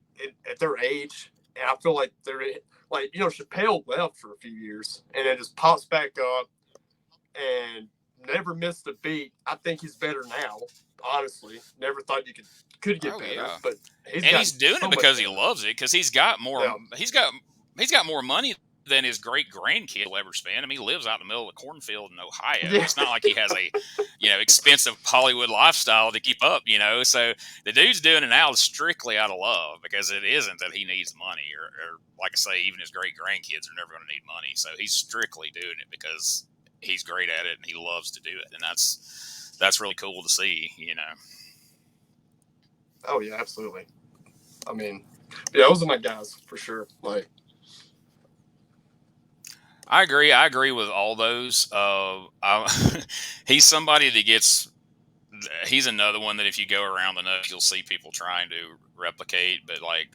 at their age, and I feel like they're like Chappelle left for a few years, and then just pops back up and never missed a beat. I think he's better now. Honestly, never thought you could get Oh better, yeah. but he's And gotten he's doing so it much because he better. loves it. Because he's got more. Yeah, He's got more money than his great grandkid will ever spend. I mean, he lives out in the middle of the cornfield in Ohio. yeah, It's not like he has a expensive Hollywood lifestyle to keep up. So the dude's doing it now strictly out of love because it isn't that he needs money or like I say, even his great grandkids are never going to need money. So he's strictly doing it because he's great at it and he loves to do it, and that's really cool to see. oh yeah, absolutely. I mean, yeah, those are my guys for sure. Like, I agree. I agree with all those. He's somebody that gets. He's another one that if you go around enough, you'll see people trying to replicate. But like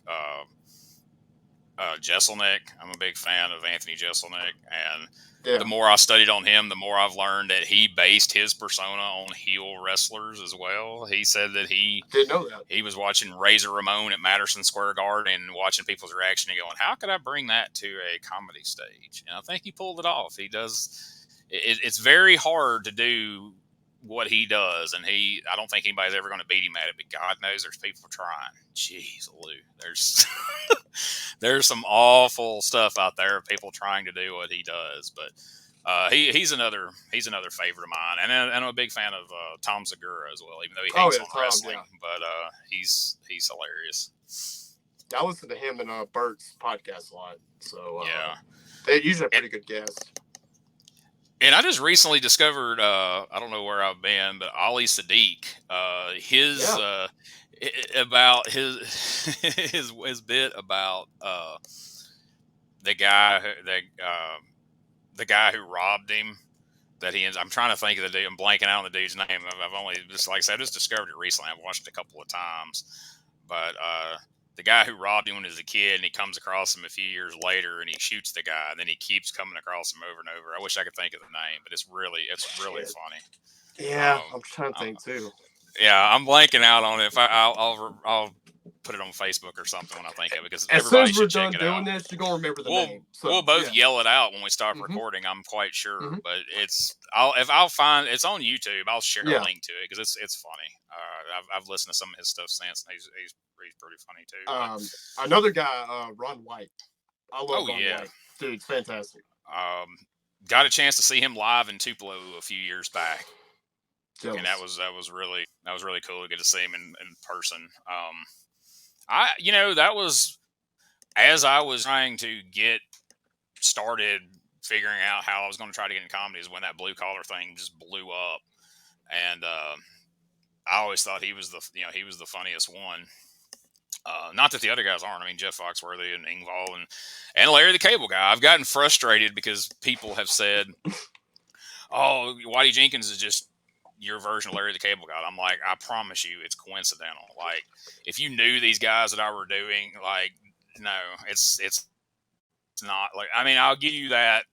Jeselnik, I'm a big fan of Anthony Jeselnik, and the yeah, more I studied on him, the more I've learned that he based his persona on heel wrestlers as well. He said that didn't know that. he was watching Razor Ramon at Madison Square Garden and watching people's reaction and going, "How could I bring that to a comedy stage?" And I think he pulled it off. He does. It's very hard to do what he does, and I don't think anybody's ever going to beat him at it. But God knows there's people trying. Jeez, Lou, there's there's some awful stuff out there of people trying to do what he does. But he's another favorite of mine, and I'm a big fan of Tom Segura as well, even though he Oh hates yeah, on Tom. wrestling. Yeah, But he's hilarious. I listen to him and Bert's podcast a lot. So Yeah, they usually have and, pretty good guests. and I just recently discovered I don't know where I've been, but Ali Sadiq, his Yeah, about his his bit about the guy the guy who robbed him. That he ends. I'm trying to think of the dude. I'm blanking out on the dude's name. I've only just like I said, I just discovered it recently. I've watched it a couple of times, but the guy who robbed him when he was a kid, and he comes across him a few years later, and he shoots the guy, and then he keeps coming across him over and over. I wish I could think of the name, but it's really shit. funny. Yeah, Um, I'm trying to I'm, think too. yeah, I'm blanking out on it. If I'll put it on Facebook or something when I think of it because As soon everybody as we're should check done it doing out. this, you're gonna remember the We'll name. we'll So both yeah. yell it out when we stop Hmm. recording. I'm quite sure, Hmm. but I'll find it's on YouTube. I'll share a Yeah. link to it because it's funny. I've listened to some of his stuff since, and he's pretty funny too. But Another guy, Ron White. I love oh Ron yeah, White. Dude, it's fantastic. um, got a chance to see him live in Tupelo a few years back, and Jealous. that was really cool to get to see him in person. That was as I was trying to get started figuring out how I was going to try to get in comedy is when that blue collar thing just blew up, and I always thought he was the funniest one. Not that the other guys aren't. I mean, Jeff Foxworthy and Ingval and Larry the Cable Guy. I've gotten frustrated because people have said, "Oh, Whitey Jenkins is just your version of Larry the Cable Guy." I'm like, I promise you, it's coincidental. Like, if you knew these guys that I were doing, like no, it's not like, I mean, I'll give you that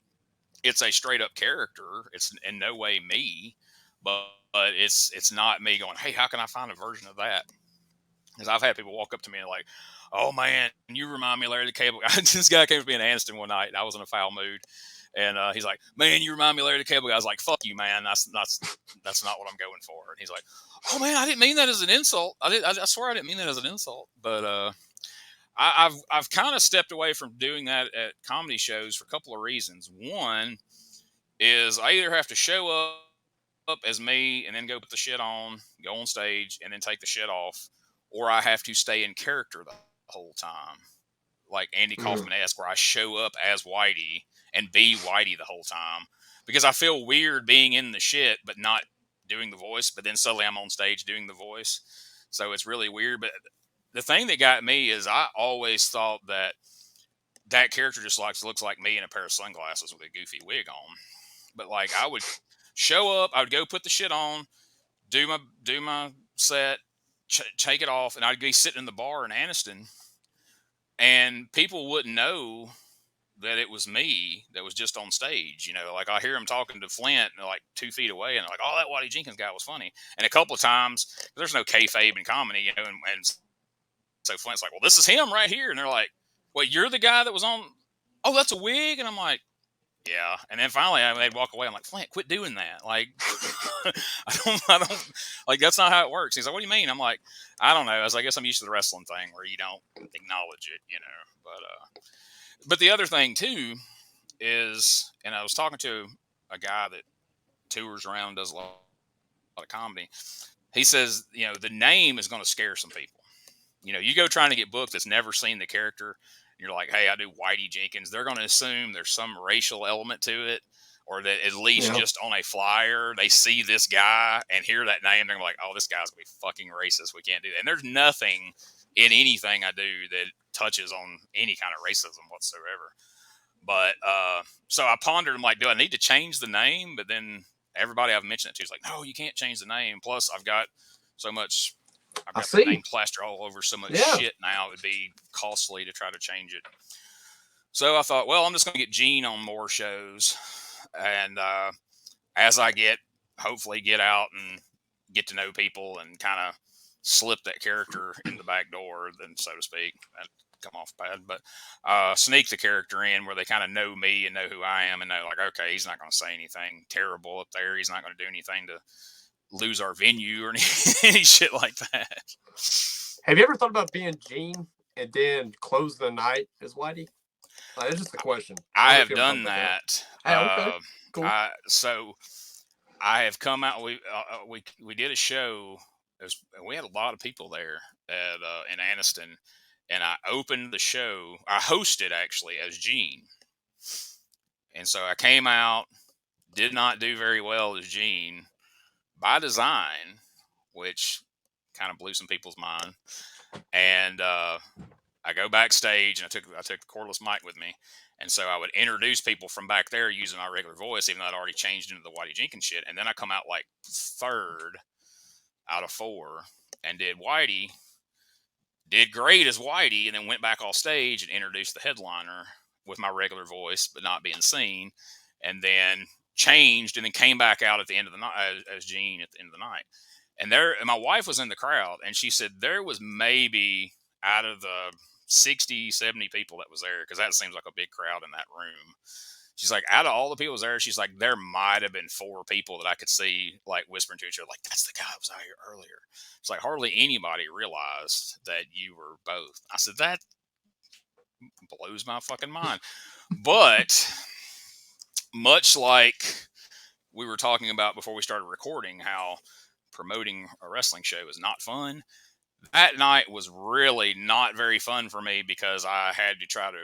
it's a straight up character. It's in no way me, but it's not me going, hey, how can I find a version of that? Because I've had people walk up to me and like, oh man, you remind me of Larry the Cable Guy. This guy came to me in Anniston one night, and I was in a foul mood, and he's like, man, you remind me of Larry the Cable Guy. I was like, fuck you, man. That's not what I'm going for. And he's like, oh man, I didn't mean that as an insult. I swear I didn't mean that as an insult. But I've kind of stepped away from doing that at comedy shows for a couple of reasons. One is I either have to show up as me and then go put the shit on, go on stage, and then take the shit off, or I have to stay in character the whole time, like Andy Mm. Kaufman esque, where I show up as Whitey and be Whitey the whole time, because I feel weird being in the shit but not doing the voice, but then suddenly I'm on stage doing the voice, so it's really weird. But the thing that got me is I always thought that that character just looks like me in a pair of sunglasses with a goofy wig on. But like I would show up, I would go put the shit on, do my set, take it off, and I'd be sitting in the bar in Anniston, and people wouldn't know that it was me that was just on stage. You know, like I hear him talking to Flint like 2 feet away, and they're like, "Oh, that Waddy Jenkins guy was funny." And a couple of times, there's no kayfabe in comedy, you know, and so Flint's like, "Well, this is him right here," and they're like, "Wait, you're the guy that was on? Oh, that's a wig," and I'm like, yeah. And then finally, they'd walk away. I'm like, Flint, quit doing that. Like, I don't, like, that's not how it works. He's like, what do you mean? I'm like, I don't know. I was, I guess I'm used to the wrestling thing where you don't acknowledge it, you know. But the other thing too is, and I was talking to a guy that tours around, does a lot of comedy. He says, you know, the name is going to scare some people. You know, you go trying to get booked that's never seen the character, and you're like, hey, I do Whitey Jenkins. They're going to assume there's some racial element to it, or that at least Yeah. just on a flyer, they see this guy and hear that name. They're like, oh, this guy's going to be fucking racist. We can't do that. And there's nothing in anything I do that touches on any kind of racism whatsoever. But so I pondered, I'm like, do I need to change the name? But then everybody I've mentioned it to is like, no, you can't change the name. Plus, so much I've I got the name see. plastered all over so much Yeah. shit now. It would be costly to try to change it. So I thought, well, I'm just going to get Gene on more shows, and as I hopefully get out and get to know people and kind of slip that character in the back door, then so to speak. That come off bad, but sneak the character in where they kind of know me and know who I am and know like, okay, he's not going to say anything terrible up there. He's not going to do anything to lose our venue or any shit like that. Have you ever thought about being Gene and then close the night as Whitey? That's just a question. I don't know if have you ever thought done about that. that. Hey, okay, cool. So I have come out. We did a show. We had a lot of people there at in Anniston, and I opened the show. I hosted actually as Gene, and so I came out. Did not do very well as Gene by design, which kind of blew some people's mind. And I go backstage, and I took the cordless mic with me, and so I would introduce people from back there using my regular voice, even though I'd already changed into the Whitey Jenkins shit. And then I come out like third out of four and did Whitey, did great as Whitey, and then went back off stage and introduced the headliner with my regular voice, but not being seen, and then changed and then came back out at the end of the night as Gene at the end of the night. And my wife was in the crowd, and she said there was maybe out of the 60, 70 people that was there, because that seems like a big crowd in that room. She's like, out of all the people there, she's like, there might have been 4 people that I could see like whispering to each other, like, that's the guy that was out here earlier. It's like hardly anybody realized that you were both. I said, that blows my fucking mind. But much like we were talking about before we started recording, how promoting a wrestling show is not fun. That night was really not very fun for me because I had to try to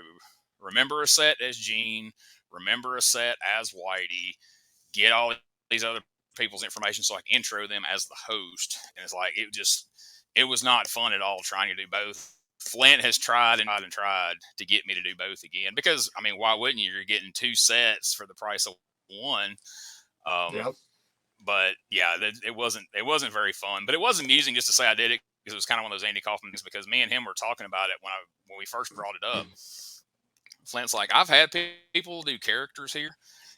remember a set as Gene, remember a set as Whitey, get all these other people's information so I can intro them as the host. And it's like, it was not fun at all trying to do both. Flint has tried and tried to get me to do both again because, I mean, why wouldn't you? You're getting 2 sets for the price of one. Yeah. But yeah, it wasn't very fun. But it was amusing just to say I did it because it was kind of one of those Andy Kaufman things. Because me and him were talking about it when we first brought it up. Flint's like, I've had people do characters here,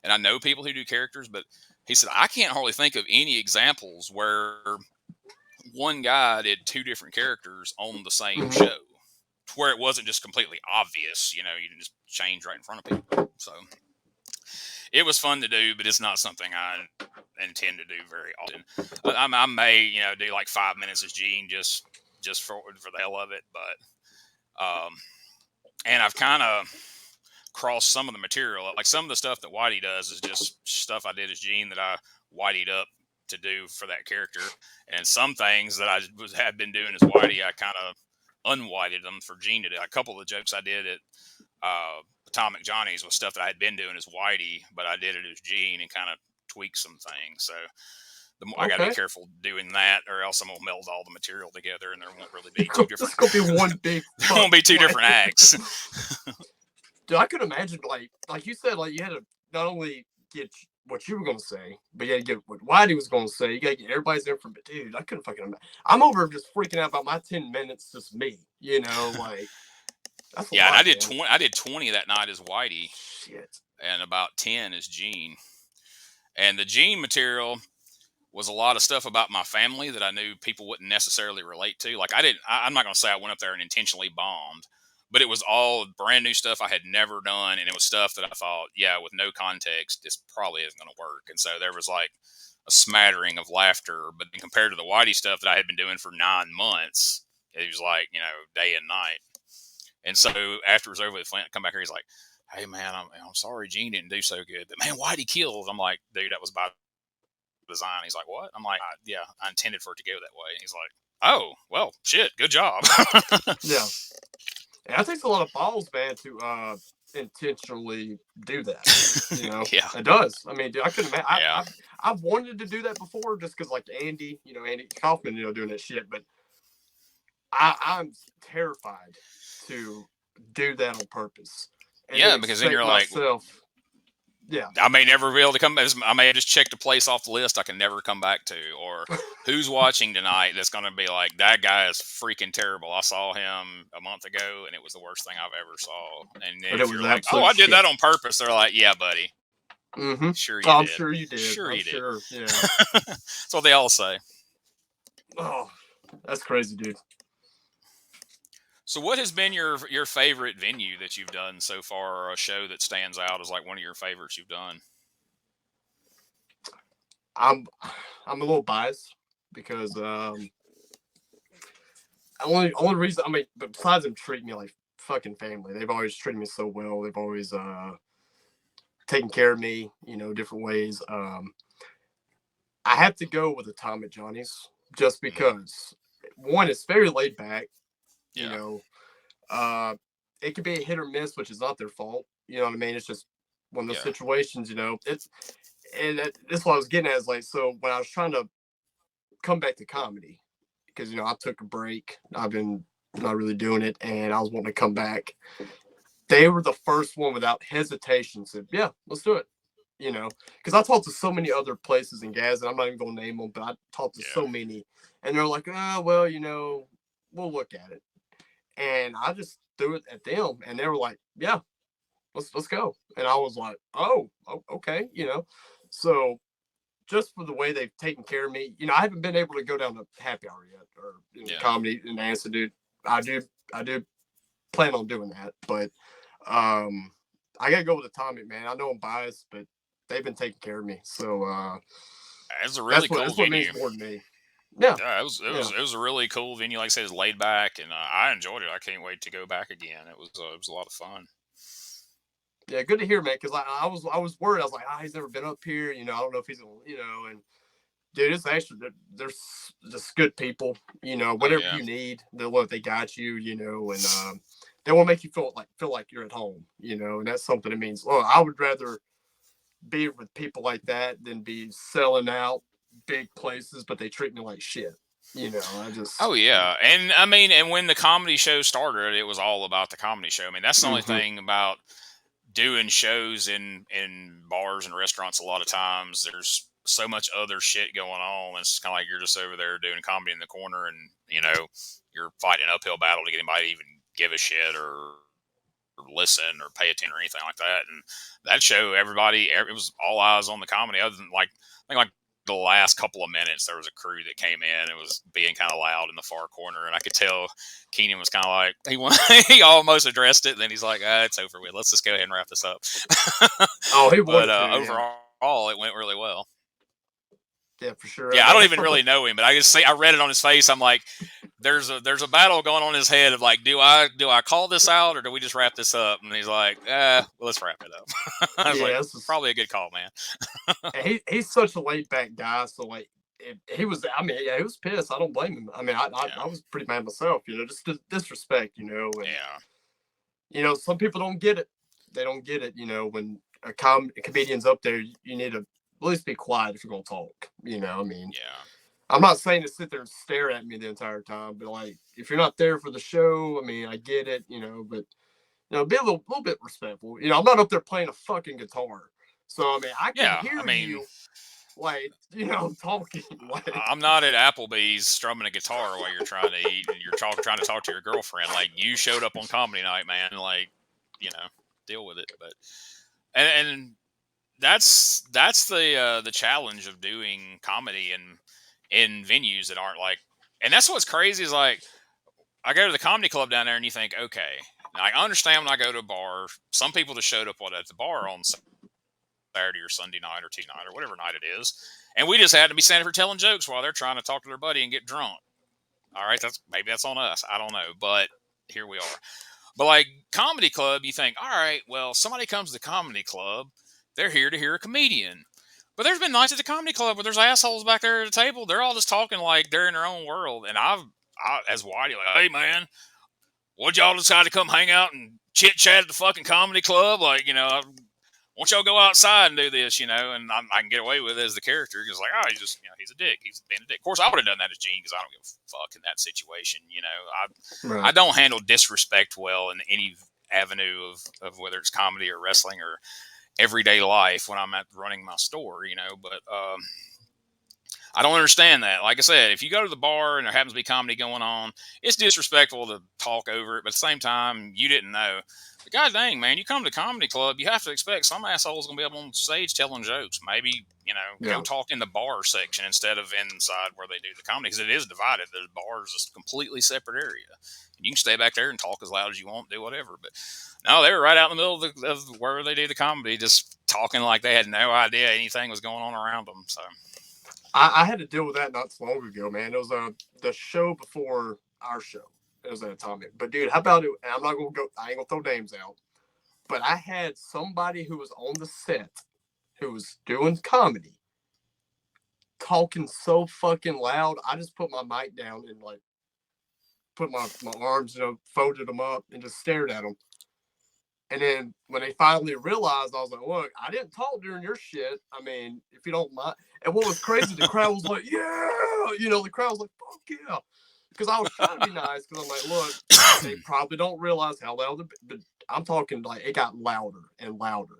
and I know people who do characters, but he said I can't hardly think of any examples where one guy did two different characters on the same show, where it wasn't just completely obvious. You can just change right in front of people. So it was fun to do, but it's not something I intend to do very often. I may, do like 5 minutes as Gene just for the hell of it, but and I've kind of crossed some of the material. Like some of the stuff that Whitey does is just stuff I did as Gene that I whiteyed up to do for that character, and some things that I had been doing as Whitey, I kind of unwhided them for Gene to do. A couple of the jokes I did at Atomic Johnny's was stuff that I had been doing as Whitey, but I did it as Gene and kind of tweaked some things. So I got to be careful doing that, or else I'm gonna meld all the material together, and there won't really be two different. It's gonna be one big. There won't be two different acts. Dude, I could imagine, like you said, like you had to not only get what you were gonna say, but you had to get what Whitey was gonna say. You gotta get everybody's information. But dude, I couldn't fucking imagine. I'm over just freaking out about my 10 minutes, just me. Like. That's yeah, and I did 20. I did 20 that night as Whitey. Shit. And about 10 as Gene. And the Gene material was a lot of stuff about my family that I knew people wouldn't necessarily relate to. Like I'm not going to say I went up there and intentionally bombed, but it was all brand new stuff I had never done. And it was stuff that I thought, yeah, with no context, this probably isn't going to work. And so there was like a smattering of laughter, but compared to the Whitey stuff that I had been doing for 9 months, it was like, day and night. And so after it was over with, Flint come back here, he's like, hey man, I'm sorry Gene didn't do so good, but man, Whitey kills. I'm like, dude, that was by design. He's like, what? I'm like, yeah, I intended for it to go that way. And he's like, oh, well, shit, good job. Yeah. And that takes a lot of balls, man, to intentionally do that. Yeah. It does. I mean, dude, I couldn't imagine. I've wanted to do that before just because, like, Andy Kaufman, doing that shit, but I'm terrified to do that on purpose. Yeah, because then you're myself, like, yeah, I may never be able to come. I may have just checked a place off the list I can never come back to, or who's watching tonight that's going to be like, that guy is freaking terrible. I saw him a month ago, and it was the worst thing I've ever saw. And then if you're like, oh, I did that on purpose, they're like, yeah, buddy. Mm-hmm. Sure you did. I'm sure you did. Sure you did. Yeah. That's what they all say. Oh, that's crazy, dude. So what has been your favorite venue that you've done so far, or a show that stands out as like one of your favorites you've done? I'm a little biased because only reason, I mean, but besides them treating me like fucking family, they've always treated me so well. They've always taken care of me, different ways. I have to go with Atomic Johnny's just because one, it's very laid back. Yeah. It could be a hit or miss, which is not their fault. You know what I mean? It's just one of those situations, that's what I was getting at is like, so when I was trying to come back to comedy, because, I took a break, I've been not really doing it, and I was wanting to come back. They were the first one without hesitation said, yeah, let's do it. Because I talked to so many other places in Gaza, I'm not even going to name them, but I talked to so many, and they're like, well, we'll look at it. And I just threw it at them, and they were like, yeah, let's go. And I was like, oh, okay, So just for the way they've taken care of me, I haven't been able to go down to happy hour yet, or comedy and answer, dude. I do plan on doing that, but I gotta go with Atomic, man. I know I'm biased, but they've been taking care of me. So it's a really cool that's venue. What means more to me. Yeah, it was a really cool venue. Like I said, it's laid back, and I enjoyed it. I can't wait to go back again. It was a lot of fun. Yeah, good to hear, man. Because I was worried. I was like, he's never been up here. I don't know if he's, and dude, it's actually they're just good people. Whatever you need, they got you. And they won't make you feel like you're at home. And that's something that means. Well, I would rather be with people like that than be selling out big places, but they treat me like shit. I just. Oh yeah, and I mean, and when the comedy show started, it was all about the comedy show. I mean, that's the only thing about doing shows in bars and restaurants. A lot of times, there's so much other shit going on. It's kind of like you're just over there doing comedy in the corner, and you're fighting an uphill battle to get anybody to even give a shit or listen or pay attention or anything like that. And that show, it was all eyes on the comedy. Other than I think the last couple of minutes, there was a crew that came in and was being kind of loud in the far corner, and I could tell Keenan was kind of like he almost addressed it, and then he's like, "It's over with. Let's just go ahead and wrap this up." Oh, he But wanted to, overall, it went really well. Yeah, for sure. Yeah, I don't even really know him, but I read it on his face. I'm like, there's a battle going on in his head of like, do I call this out or do we just wrap this up? And he's like, well, let's wrap it up. I was like, probably a good call, man. He's such a laid back guy, so like he was. I mean, yeah, he was pissed. I don't blame him. I mean, I was pretty mad myself. Just disrespect. And, yeah. Some people don't get it. They don't get it. When a comedian's up there, you need to at least be quiet if you're gonna talk. I mean, yeah. I'm not saying to sit there and stare at me the entire time, but like if you're not there for the show, I mean, I get it. But be a little bit respectful. I'm not up there playing a fucking guitar. So, I mean, I can hear you, like, talking. Like, I'm not at Applebee's strumming a guitar while you're trying to eat and you're trying to talk to your girlfriend. Like, you showed up on comedy night, man. Like, deal with it. But and that's the challenge of doing comedy in venues that aren't like. And that's what's crazy is like, I go to the comedy club down there and you think, okay, now I understand when I go to a bar, some people just showed up at the bar on Saturday or Sunday night or Tuesday night or whatever night it is, and we just had to be standing for telling jokes while they're trying to talk to their buddy and get drunk. All right, maybe that's on us. I don't know, but here we are. But like comedy club, you think, all right, well, somebody comes to the comedy club, they're here to hear a comedian. But there's been nights at the comedy club where there's assholes back there at the table. They're all just talking like they're in their own world. And I as Whitey, like, hey man, would y'all decide to come hang out and chit chat at the fucking comedy club? Like, won't y'all go outside and do this, and I can get away with it as the character. Because like, oh, he's a dick. He's being a dick. Of course, I would have done that as Gene because I don't give a fuck in that situation. I don't handle disrespect well in any avenue of whether it's comedy or wrestling or everyday life when I'm running my store, But I don't understand that. Like I said, if you go to the bar and there happens to be comedy going on, it's disrespectful to talk over it. But at the same time, you didn't know. But God dang, man, you come to a comedy club, you have to expect some asshole's going to be up on stage telling jokes. Maybe, go talk in the bar section instead of inside where they do the comedy because it is divided. The bar is a completely separate area. You can stay back there and talk as loud as you want, do whatever. But no, they were right out in the middle of where they do the comedy, just talking like they had no idea anything was going on around them. So I had to deal with that not so long ago, man. It was the show before our show. It was at Atomic. But dude, how about it? I'm not gonna go. I ain't gonna throw names out. But I had somebody who was on the set, who was doing comedy, talking so fucking loud. I just put my mic down and like put my arms, folded them up and just stared at them. And then when they finally realized, I was like, look, I didn't talk during your shit. I mean, if you don't mind. And what was crazy, the crowd was like, yeah. The crowd was like, fuck yeah. Because I was trying to be nice because I'm like, look, they probably don't realize how loud, but I'm talking like it got louder and louder.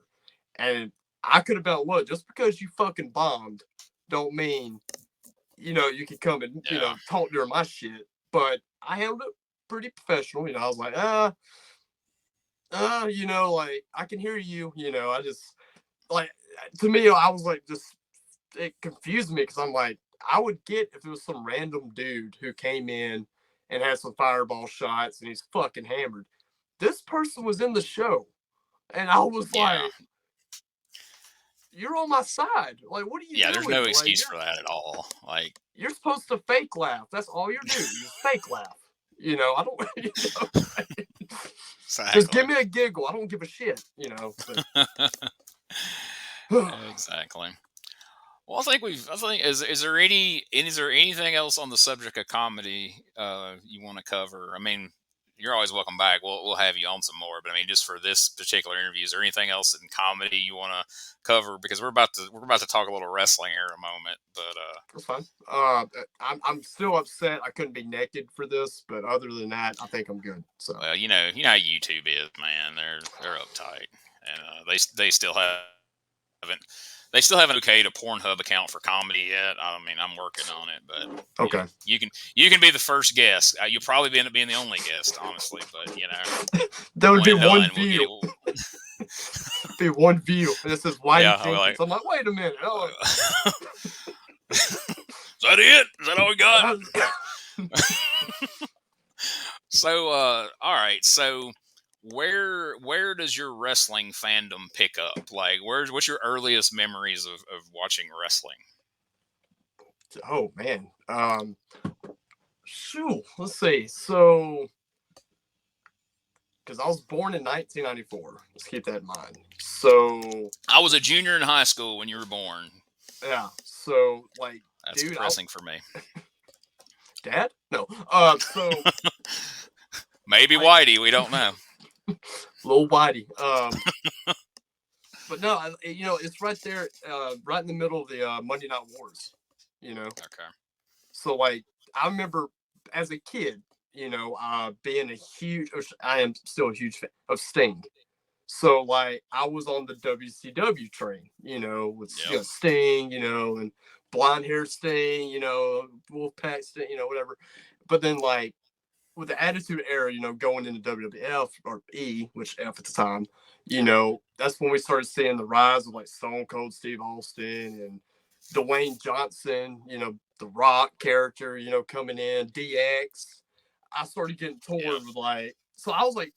And I could have been, look, just because you fucking bombed don't mean, you can come and, talk during my shit. But I handled it pretty professional. I was like, like I can hear you, I just like, to me, I was like, just, it confused me because I'm like, I would get if it was some random dude who came in and had some fireball shots and he's fucking hammered. This person was in the show and I was like, you're on my side. Like, what are you doing? Yeah, there's no excuse for that at all. Like, you're supposed to fake laugh. That's all you do. You fake laugh. I don't, exactly. Just give me a giggle. I don't give a shit, Exactly. Well, I think is there anything else on the subject of comedy you want to cover? I mean, you're always welcome back. We'll have you on some more, but I mean, just for this particular interview, is there anything else in comedy you want to cover? Because we're about to talk a little wrestling here in a moment, but that's fine. I'm still upset I couldn't be naked for this, but other than that, I think I'm good. So well, you know how YouTube is, man. They're uptight, and they still haven't They still haven't okayed a Pornhub account for comedy yet. I mean, I'm working on it, but Okay. you can be the first guest. You'll probably end up being the only guest, honestly. But There would be when one done, we'll get view. it. Be one view, and it says Whitey Yeah, I'll be Jenkins. I'm like, wait a minute. Oh. Is that it? Is that all we got? So, all right. So, where does your wrestling fandom pick up? Like, what's your earliest memories of watching wrestling? Oh man. Shoo. Let's see. So, because I was born in 1994. Let's keep that in mind. So I was a junior in high school when you were born. yeah. So like, That's dude, depressing for me. Dad? No. So maybe Whitey. We don't know. Little Whitey. But no, it's right there, right in the middle of the Monday Night Wars. Okay. So like, I remember as a kid, being I am still a huge fan of Sting. So like, I was on the WCW train, with Sting, and blonde hair Sting, Wolfpack Sting, whatever. But then like with the Attitude Era, going into WWF or E, which F at the time, that's when we started seeing the rise of like Stone Cold Steve Austin and Dwayne Johnson, the Rock character, coming in, DX. I started getting torn with like, so I was like,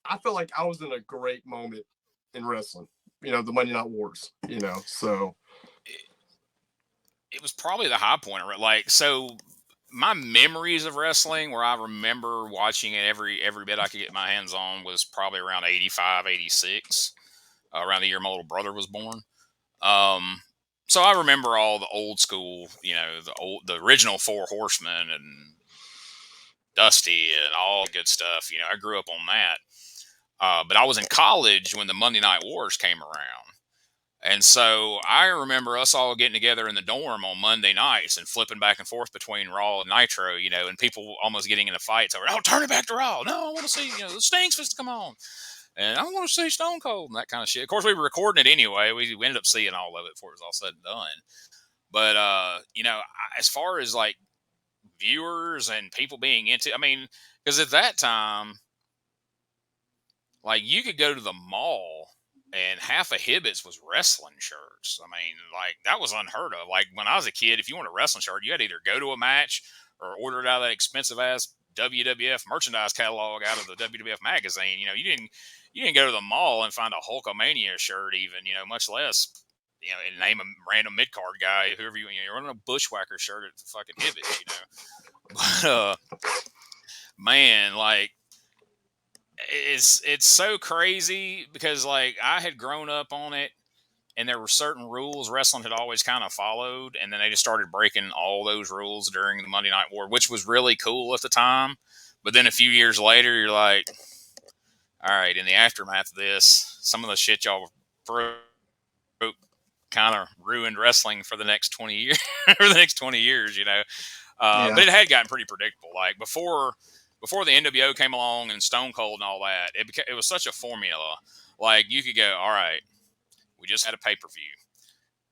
I felt like I was in a great moment in wrestling, the Monday Night Wars, so. It was probably the high point of it. Like, so my memories of wrestling, where I remember watching it every bit I could get my hands on, was probably around 85, 86, around the year my little brother was born. So I remember all the old school, the original Four Horsemen and Dusty and all the good stuff. I grew up on that. But I was in college when the Monday Night Wars came around. And so I remember us all getting together in the dorm on Monday nights and flipping back and forth between Raw and Nitro, and people almost getting into fights over, oh, turn it back to Raw. No, I want to see, the Sting's supposed to come on. And I want to see Stone Cold and that kind of shit. Of course, we were recording it anyway. We ended up seeing all of it before it was all said and done. But, as far as like viewers and people being into, I mean, because at that time, like you could go to the mall and half of Hibbett's was wrestling shirts. I mean, like that was unheard of. Like when I was a kid, if you want a wrestling shirt, you had to either go to a match or order it out of that expensive ass WWF merchandise catalog out of the WWF magazine. You didn't go to the mall and find a Hulkamania shirt, even much less and name a random mid card guy, whoever you're running a Bushwhacker shirt at fucking Hibbett's, But man, like it's so crazy because like I had grown up on it and there were certain rules wrestling had always kind of followed, and then they just started breaking all those rules during the Monday Night War, which was really cool at the time. But then a few years later, you're like, all right, in the aftermath of this, some of the shit y'all broke kind of ruined wrestling for the next 20 years or the next 20 years, But it had gotten pretty predictable. Like before the NWO came along and Stone Cold and all that, it was such a formula. Like you could go, all right, we just had a pay-per-view.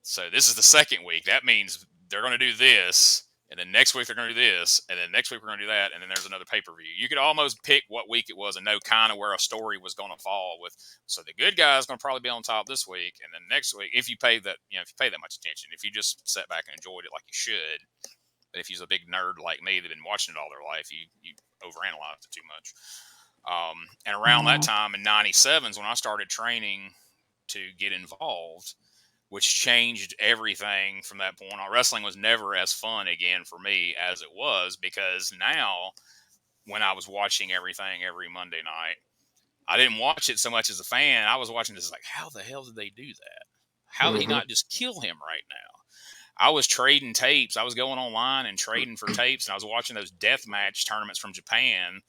So this is the second week. That means they're going to do this, and then next week they're going to do this, and then next week we're going to do that, and then there's another pay-per-view. You could almost pick what week it was and know kind of where a story was going to fall with. So the good guy is going to probably be on top this week, and then next week, if you pay that much attention, if you just sat back and enjoyed it like you should. But if you're a big nerd like me that's been watching it all their life, you overanalyze it too much. And around that time in 97 is when I started training to get involved, which changed everything from that point on. Wrestling was never as fun again for me as it was, because now when I was watching everything every Monday night, I didn't watch it so much as a fan. I was watching this like, how the hell did they do that? How did he not just kill him right now? I was trading tapes. I was going online and trading for tapes, and I was watching those death match tournaments from Japan.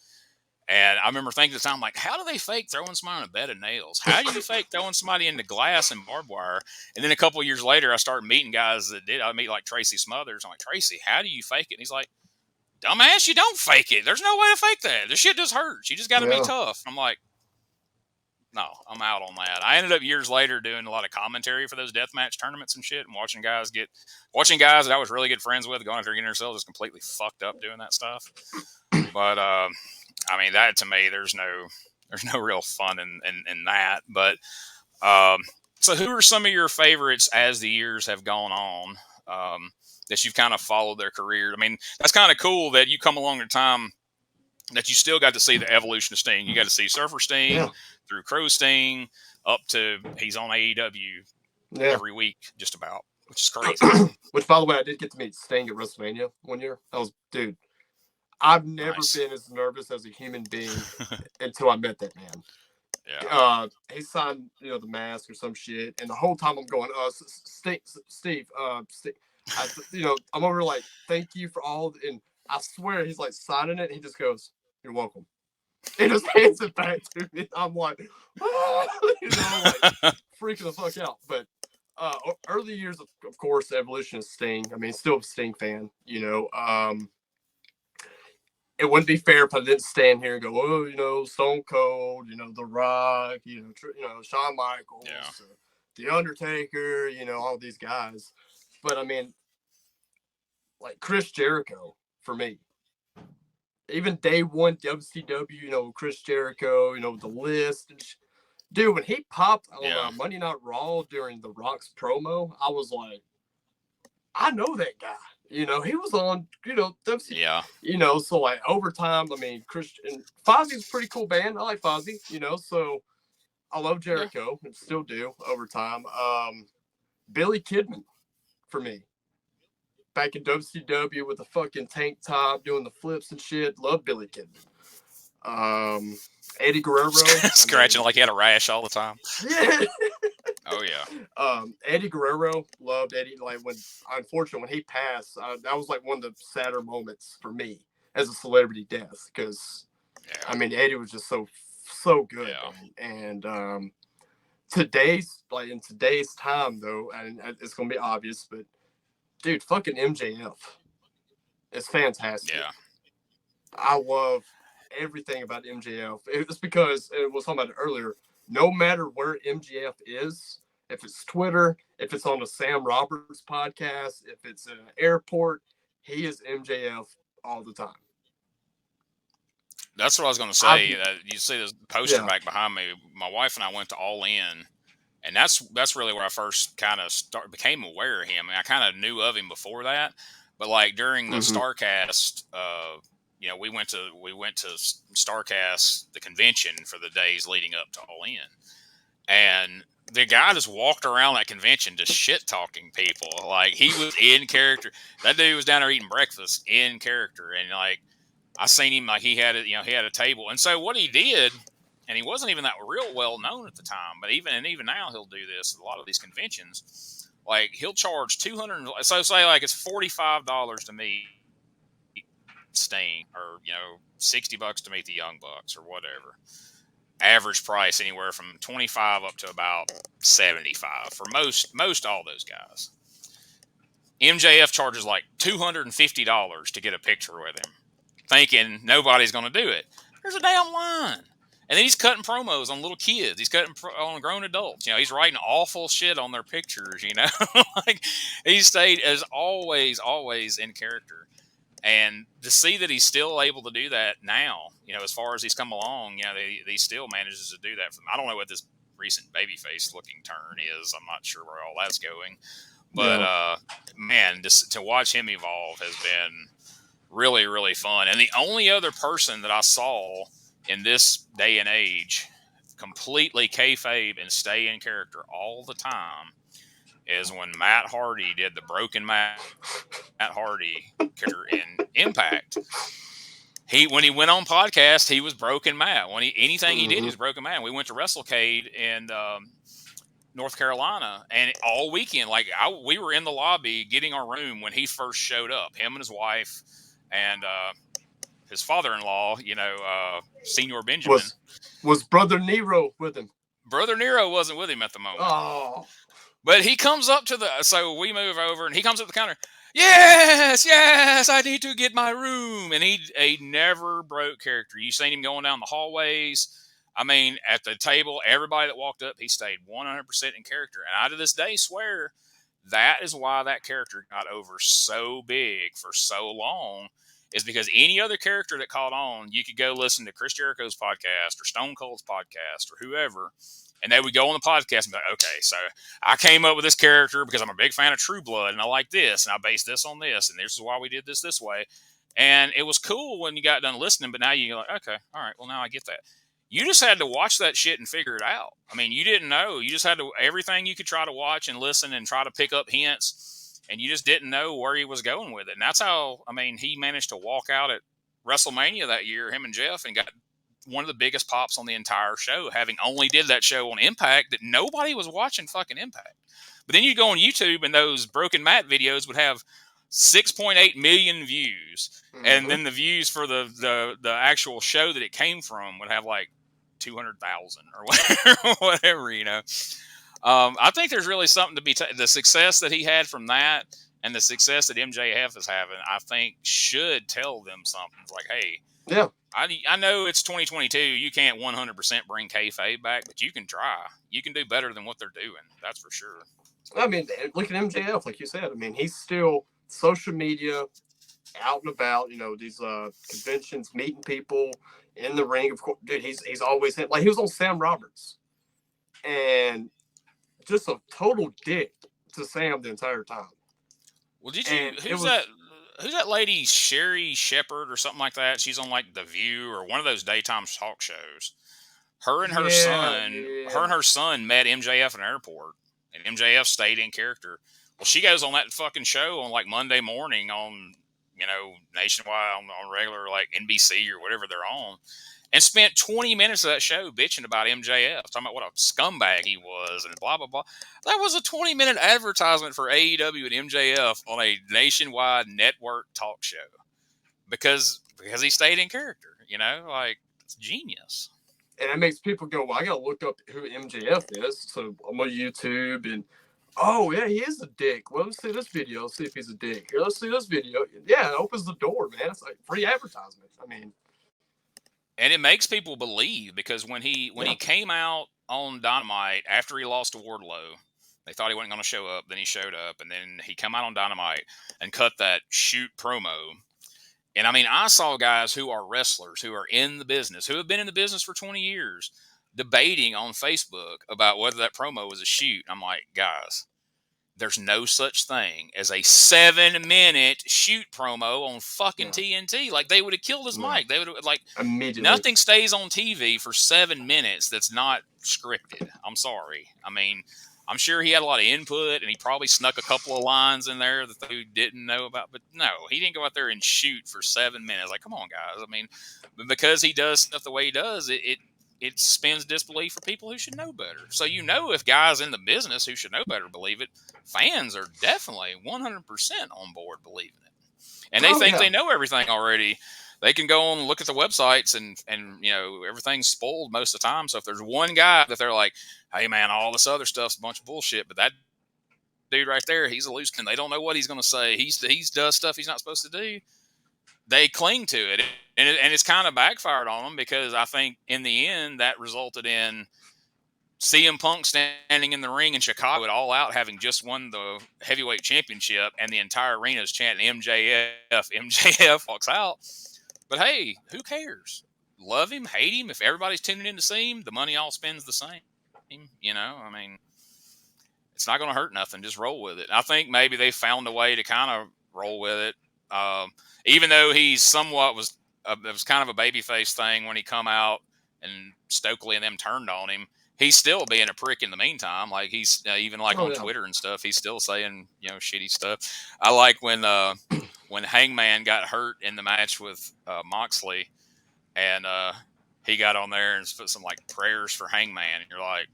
And I remember thinking at the time, like, how do they fake throwing somebody on a bed of nails? How do you fake throwing somebody into glass and barbed wire? And then a couple of years later, I started meeting guys that did. I meet like Tracy Smothers. I'm like, Tracy, how do you fake it? And he's like, dumbass, you don't fake it. There's no way to fake that. This shit just hurts. You just got to be tough. I'm like, No, I'm out on that. I ended up years later doing a lot of commentary for those deathmatch tournaments and shit, and watching guys that I was really good friends with going out there getting themselves just completely fucked up doing that stuff. But I mean, that to me, there's no real fun in that. But so, who are some of your favorites as the years have gone on that you've kind of followed their career? I mean, that's kind of cool that you come along at a time that you still got to see the evolution of Sting. You got to see Surfer Sting through Crow Sting up to he's on AEW every week, just about, which is crazy. Which, by the way, I did get to meet Sting at WrestleMania one year. Dude, I've never been as nervous as a human being until I met that man. Yeah. He signed, the mask or some shit, and the whole time I'm going, Steve, I'm over like, thank you for all, and I swear he's like signing it. And he just goes, "You're welcome." He just hands it back to me. I'm like, like freaking the fuck out. But early years, of course, the evolution of Sting. I mean, still a Sting fan. It wouldn't be fair if I didn't stand here and go, oh, Stone Cold, The Rock, Shawn Michaels, The Undertaker, all these guys. But I mean, like Chris Jericho for me. Even day one WCW, Chris Jericho, the list. Dude, when he popped on Monday Night Raw during The Rock's promo, I was like, I know that guy. He was on, WCW. So like over time, I mean, Christian Fozzie's a pretty cool band. I like Fozzy, so I love Jericho and still do over time. Billy Kidman for me. Back in WCW with the fucking tank top, doing the flips and shit. Love Billy Kidman. Eddie Guerrero. Scratching like he had a rash all the time. Yeah. Oh, yeah. Eddie Guerrero, loved Eddie. Like, unfortunately, when he passed, that was like one of the sadder moments for me as a celebrity death. Because, I mean, Eddie was just so good. Yeah. And in today's time, though, and it's going to be obvious, but dude, fucking MJF is fantastic. Yeah. I love everything about MJF. It's because, it was talking about it earlier, no matter where MJF is, if it's Twitter, if it's on the Sam Roberts podcast, if it's in an airport, he is MJF all the time. That's what I was going to say. You see this poster back behind me. My wife and I went to All In. And that's really where I first kind of became aware of him. I mean, I kind of knew of him before that, but like during the Starcast, we went to Starcast, the convention, for the days leading up to All In, and the guy just walked around that convention just shit talking people. Like, he was in character. That dude was down there eating breakfast in character, and like I seen him, like he had a table, and so what he did. And he wasn't even that real well known at the time, but even now he'll do this at a lot of these conventions. Like, he'll charge $200. So say like it's $45 to meet Sting, or $60 to meet the Young Bucks, or whatever. Average price anywhere from 25 up to about 75 for most all those guys. MJF charges like $250 to get a picture with him, thinking nobody's going to do it. There's a damn line. And then he's cutting promos on little kids. He's cutting on grown adults. He's writing awful shit on their pictures, Like, he stayed as always in character. And to see that he's still able to do that now, as far as he's come along, he still manages to do that. I don't know what this recent babyface looking turn is. I'm not sure where all that's going. But, man, just to watch him evolve has been really, really fun. And the only other person that I saw in this day and age completely kayfabe and stay in character all the time is when Matt Hardy did the broken Matt Hardy character in Impact. When he went on podcast, he was broken Matt. Anything he did, he was broken Matt. And we went to WrestleCade in North Carolina, and all weekend, we were in the lobby getting our room when he first showed up. Him and his wife and his father-in-law, Senior Benjamin. Was Brother Nero with him? Brother Nero wasn't with him at the moment. Oh. But he comes up so we move over, and he comes up to the counter. Yes, I need to get my room. And he never broke character. You seen him going down the hallways. I mean, at the table, everybody that walked up, he stayed 100% in character. And I to this day swear that is why that character got over so big for so long, is because any other character that caught on, you could go listen to Chris Jericho's podcast or Stone Cold's podcast or whoever, and they would go on the podcast and be like, okay, so I came up with this character because I'm a big fan of True Blood and I like this and I based this on this and this is why we did this way. And it was cool when you got done listening, but now you're like, okay, all right, well, now I get that. You just had to watch that shit and figure it out. I mean, you didn't know. You just had to, everything you could try to watch and listen and try to pick up hints, and you just didn't know where he was going with it. And that's how, I mean, he managed to walk out at WrestleMania that year, him and Jeff, and got one of the biggest pops on the entire show, having only did that show on Impact that nobody was watching fucking Impact. But then you go on YouTube and those Broken Matt videos would have 6.8 million views, and then the views for the actual show that it came from would have like 200,000 or whatever, you know. I think there's really something to be the success that he had from that and the success that MJF is having, I think should tell them something. It's like, hey, yeah, I know it's 2022. You can't 100% bring kayfabe back, but you can try. You can do better than what they're doing. That's for sure. I mean, look at MJF, like you said. I mean, he's still social media, out and about, you know, these conventions, meeting people in the ring. Of course, dude, he's always hit, like he was on Sam Roberts, and just a total dick to Sam the entire time. Well, did you? Who's that lady, Sherry Shepherd or something like that? She's on like The View or one of those daytime talk shows. Her and her son met MJF in an airport, and MJF stayed in character. Well, she goes on that fucking show on like Monday morning on, you know, nationwide on regular like NBC or whatever they're on, and spent 20 minutes of that show bitching about MJF, talking about what a scumbag he was and blah, blah, blah. That was a 20-minute advertisement for AEW and MJF on a nationwide network talk show because he stayed in character, you know, like it's genius. And it makes people go, well, I got to look up who MJF is. So I'm on YouTube and, oh, yeah, he is a dick. Well, let's see this video. See if he's a dick. Here, let's see this video. Yeah, it opens the door, man. It's like free advertisement. I mean. And it makes people believe because when he came out on Dynamite after he lost to Wardlow, they thought he wasn't going to show up. Then he showed up, and then he come out on Dynamite and cut that shoot promo. And I mean, I saw guys who are wrestlers, who are in the business, who have been in the business for 20 years, debating on Facebook about whether that promo was a shoot. I'm like, guys, there's no such thing as a 7-minute shoot promo on fucking TNT. Like, they would have killed his mic. They would have, like, immediately. Nothing stays on TV for 7 minutes that's not scripted. I'm sorry. I mean, I'm sure he had a lot of input, and he probably snuck a couple of lines in there that they didn't know about. But no, he didn't go out there and shoot for 7 minutes. Like, come on, guys. I mean, because he does stuff the way he does, it spins disbelief for people who should know better. So, you know, if guys in the business who should know better believe it, fans are definitely 100% on board believing it. And they think they know everything already. They can go on and look at the websites and you know, everything's spoiled most of the time. So if there's one guy that they're like, hey, man, all this other stuff's a bunch of bullshit, but that dude right there, he's a loose cannon. They don't know what he's going to say. He's does stuff he's not supposed to do. They cling to it. And it's kind of backfired on them because I think in the end that resulted in CM Punk standing in the ring in Chicago at All Out, having just won the heavyweight championship, and the entire arena is chanting MJF. MJF walks out. But hey, who cares? Love him, hate him. If everybody's tuning in to see him, the money all spends the same. You know, I mean, it's not going to hurt nothing. Just roll with it. I think maybe they found a way to kind of roll with it. Even though he's somewhat it was kind of a babyface thing when he come out and Stokely and them turned on him. He's still being a prick in the meantime. Like he's even like on Twitter and stuff, he's still saying, you know, shitty stuff. I like when Hangman got hurt in the match with Moxley, and he got on there and put some like prayers for Hangman, and you're like,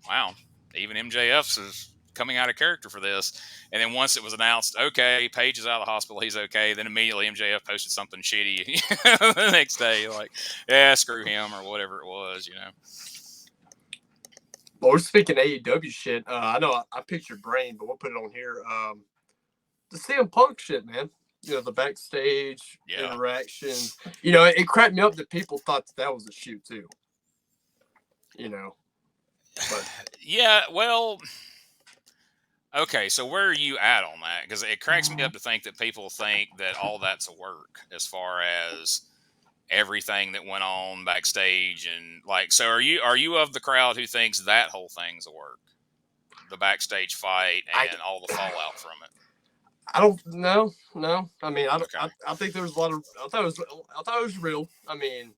wow, even MJF's is coming out of character for this. And then once it was announced, okay, Paige is out of the hospital, he's okay, then immediately MJF posted something shitty the next day, like, yeah, screw him or whatever it was, you know. Well, we're speaking AEW shit. I know I picked your brain, but we'll put it on here. The CM Punk shit, man. You know, the backstage interactions. You know, it cracked me up that people thought that was a shoot, too. you know. But Yeah, well, okay, so where are you at on that? Because it cracks me up to think that people think that all that's a work as far as everything that went on backstage and like. So are you of the crowd who thinks that whole thing's a work, the backstage fight I and all the fallout from it? I don't no. I mean, Okay. I think there was a lot of I thought it was real. I mean,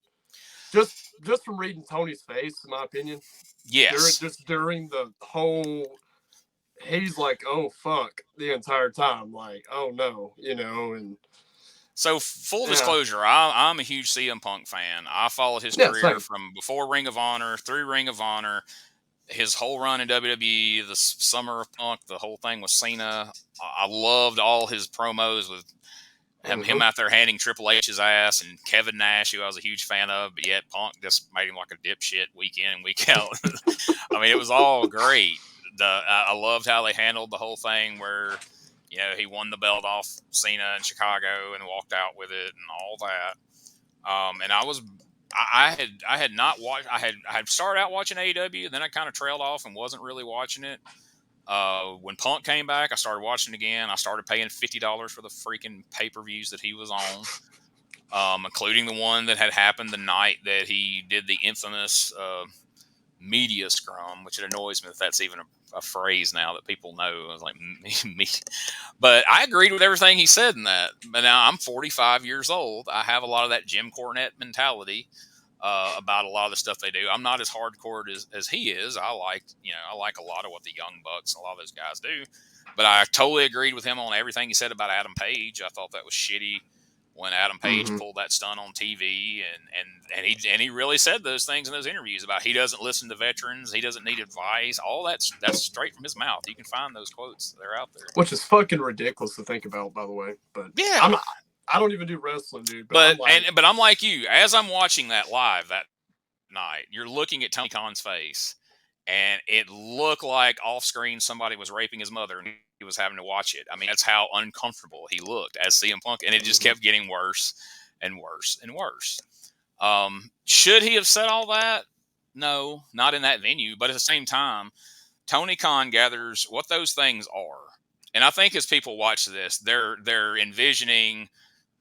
just from reading Tony's face, in my opinion, Yes. during the whole, he's like, oh fuck, the entire time, like, oh no, and So full yeah, disclosure, I'm a huge CM Punk fan. I followed his yeah, career same. from before Ring of Honor through Ring of Honor, his whole run in WWE, the Summer of Punk, the whole thing with Cena. I loved all his promos with him Hmm. out there handing Triple H's ass and Kevin Nash, who I was a huge fan of, but yet Punk just made him like a dipshit week in and week out. I mean, it was all great. I loved how they handled the whole thing where, he won the belt off Cena in Chicago and walked out with it and all that. And I had not watched. I had started out watching AEW, then I kind of trailed off and wasn't really watching it. When Punk came back, I started watching it again. I started paying $50 for the freaking pay-per-views that he was on, including the one that had happened the night that he did the infamous media scrum, which it annoys me that that's even a phrase now that people know. I was like, me. But I agreed with everything he said in that. But now I'm 45 years old. I have a lot of that Jim Cornette mentality about a lot of the stuff they do. I'm not as hardcore as he is. I like a lot of what the Young Bucks and a lot of those guys do. But I totally agreed with him on everything he said about Adam Page. I thought that was shitty when Adam Page Hmm. pulled that stunt on TV, and he really said those things in those interviews about he doesn't listen to veterans, he doesn't need advice. All that's straight from his mouth. You can find those quotes; they're out there. Which is fucking ridiculous to think about, by the way. But I'm Yeah, not, I don't even do wrestling, dude. But I'm but like, but I'm like you. As I'm watching that live that night, you're looking at Tony Khan's face, and it looked like off screen somebody was raping his mother, and he was having to watch it. I mean, that's how uncomfortable he looked as CM Punk, and it just mhm. kept getting worse and worse and worse. Should he have said all that? No, not in that venue. But at the same time, Tony Khan gathers what those things are, and I think as people watch this, they're envisioning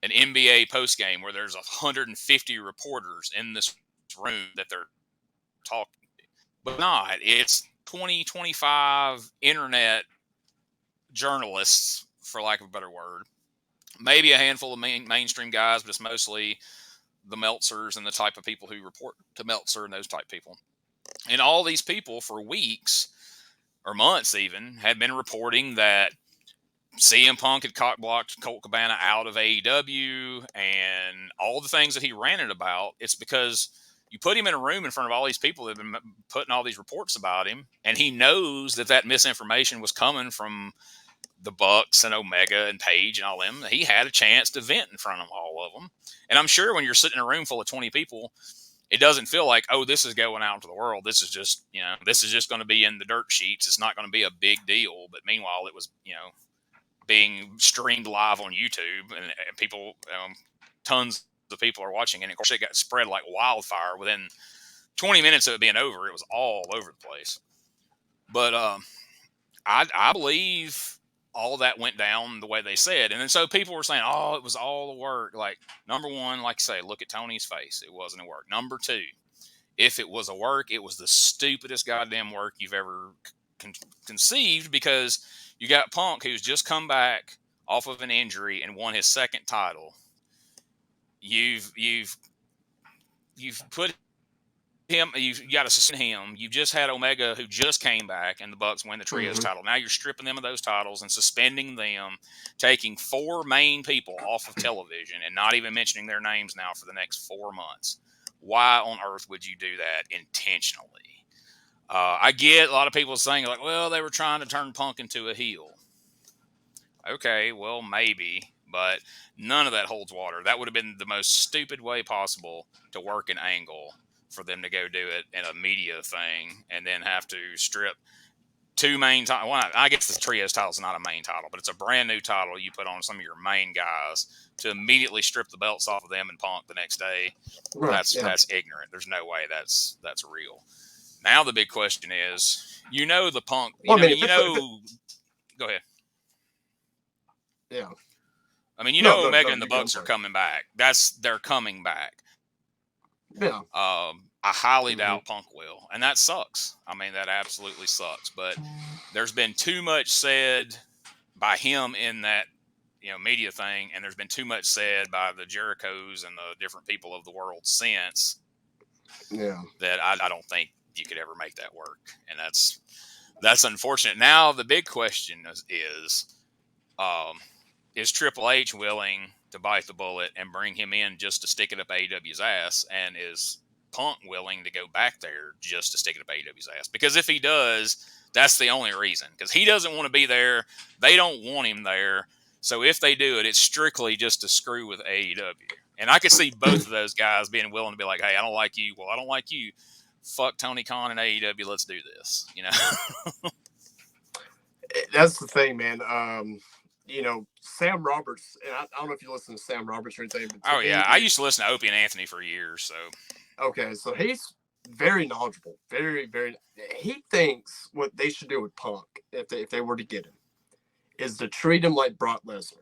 an NBA postgame where there's 150 reporters in this room that they're talking, but not. It's 20, 25 internet journalists, for lack of a better word. Maybe a handful of mainstream guys, but it's mostly the Meltzers and the type of people who report to Meltzer and those type people. And all these people for weeks or months even had been reporting that CM Punk had cockblocked Colt Cabana out of AEW and all the things that he ranted about. It's because you put him in a room in front of all these people that have been putting all these reports about him, and he knows that misinformation was coming from the Bucks and Omega and Page and all them. He had a chance to vent in front of all of them. And I'm sure when you're sitting in a room full of 20 people, it doesn't feel like, oh, this is going out into the world. This is just going to be in the dirt sheets. It's not going to be a big deal. But meanwhile, it was, being streamed live on YouTube, and people, tons of people are watching. And of course, it got spread like wildfire within 20 minutes of it being over. It was all over the place. But I believe all that went down the way they said. And then so people were saying, oh, it was all the work. Like, number one, like I say, look at Tony's face. It wasn't a work. Number two, if it was a work, it was the stupidest goddamn work you've ever conceived, because you got Punk, who's just come back off of an injury and won his second title. You've put him. You've got to suspend him. You've just had Omega, who just came back, and the Bucks win the trios Hmm. title. Now you're stripping them of those titles and suspending them, taking four main people off of television and not even mentioning their names now for the next 4 months. Why on earth would you do that intentionally? I get a lot of people saying, like, well, they were trying to turn Punk into a heel. Okay, well, maybe, but none of that holds water. That would have been the most stupid way possible to work an angle for them to go do it in a media thing and then have to strip two main titles. Well, I guess the trios title is not a main title, but it's a brand new title you put on some of your main guys to immediately strip the belts off of them and Punk the next day. Right, That's yeah. ignorant. There's no way that's real. Now the big question is, the Punk. Well, I mean, Go ahead. yeah. I mean, No, Omega no, and the you go. I'm Bucks are sorry. coming back. They're coming back. Yeah. I highly Mm-hmm. doubt Punk will, and that sucks. I mean, that absolutely sucks. But there's been too much said by him in that media thing, and there's been too much said by the Jerichos and the different people of the world since. Yeah. That I don't think you could ever make that work, and that's unfortunate. Now the big question is Triple H willing to bite the bullet and bring him in just to stick it up AEW's ass? And is Punk willing to go back there just to stick it up AEW's ass? Because if he does, that's the only reason. Because he doesn't want to be there. They don't want him there. So if they do it, it's strictly just to screw with AEW. And I could see both of those guys being willing to be like, hey, I don't like you. Well, I don't like you. Fuck Tony Khan and AEW. Let's do this. That's the thing, man. Sam Roberts, and I don't know if you listen to Sam Roberts or anything. But I used to listen to Opie and Anthony for years. So okay, so he's very knowledgeable, very, very. He thinks what they should do with Punk, if they were to get him, is to treat him like Brock Lesnar.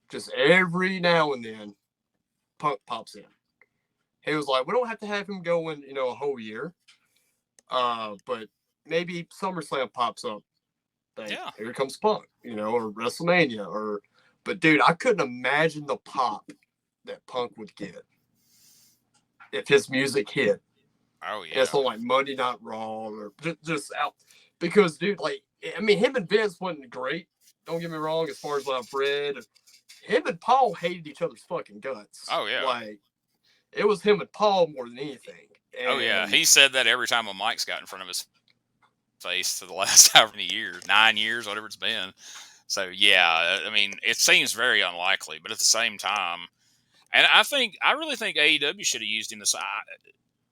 Just every now and then, Punk pops in. He was like, we don't have to have him going, a whole year. But maybe SummerSlam pops up. Here comes Punk, or WrestleMania, but dude, I couldn't imagine the pop that Punk would get if his music hit. Oh yeah, it's on like Monday Night Raw or just out because, dude, like, I mean, him and Vince wasn't great. Don't get me wrong. As far as what I've read, him and Paul hated each other's fucking guts. Oh yeah, like it was him and Paul more than anything. Oh yeah, he said that every time a mic's got in front of his face for the last however many years, 9 years, whatever it's been. So yeah, I mean, it seems very unlikely, but at the same time, and I really think AEW should have used him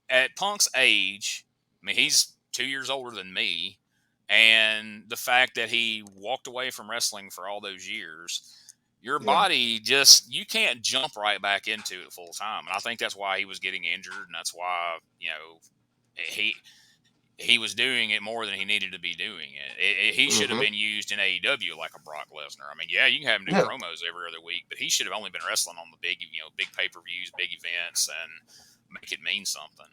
at Punk's age. I mean, he's 2 years older than me, and the fact that he walked away from wrestling for all those years, your body just, you can't jump right back into it full time. And I think that's why he was getting injured, and that's why he was doing it more than he needed to be doing it. He should have been used in AEW like a Brock Lesnar. I mean, yeah, you can have him do promos every other week, but he should have only been wrestling on the big, big pay-per-views, big events, and make it mean something.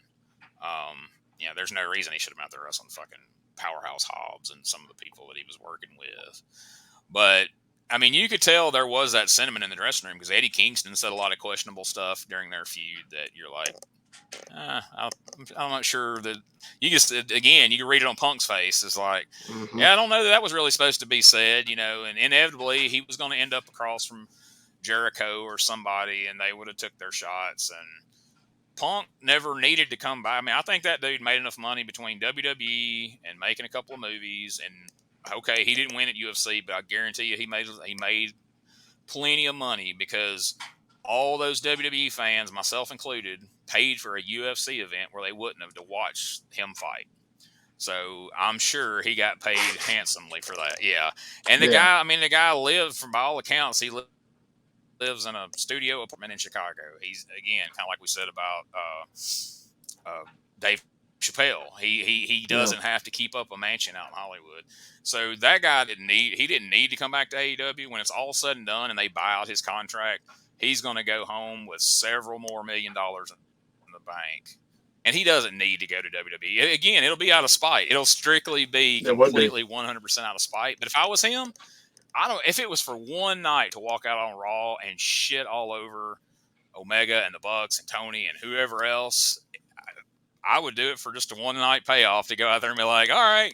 There's no reason he should have been out there wrestling fucking Powerhouse Hobbs and some of the people that he was working with. But I mean, you could tell there was that sentiment in the dressing room because Eddie Kingston said a lot of questionable stuff during their feud that you're like, I'm not sure that you just, again, you can read it on Punk's face. It's like, yeah, I don't know that was really supposed to be said, and inevitably he was going to end up across from Jericho or somebody and they would have took their shots, and Punk never needed to come by. I mean, I think that dude made enough money between WWE and making a couple of movies, and okay, he didn't win at UFC, but I guarantee you he made plenty of money because all those WWE fans, myself included, paid for a UFC event where they wouldn't have to watch him fight. So I'm sure he got paid handsomely for that. Yeah. And the guy lived, from by all accounts, he lives in a studio apartment in Chicago. He's, again, kind of like we said about Dave Chappelle. He doesn't have to keep up a mansion out in Hollywood. So that guy didn't need to come back to AEW. When it's all said and done and they buy out his contract, he's going to go home with several more $1 million in the bank. And he doesn't need to go to WWE. Again, it'll be out of spite. It'll strictly be completely 100% out of spite. But if I was him, if it was for one night to walk out on Raw and shit all over Omega and the Bucks and Tony and whoever else, I would do it for just a one night payoff to go out there and be like, all right,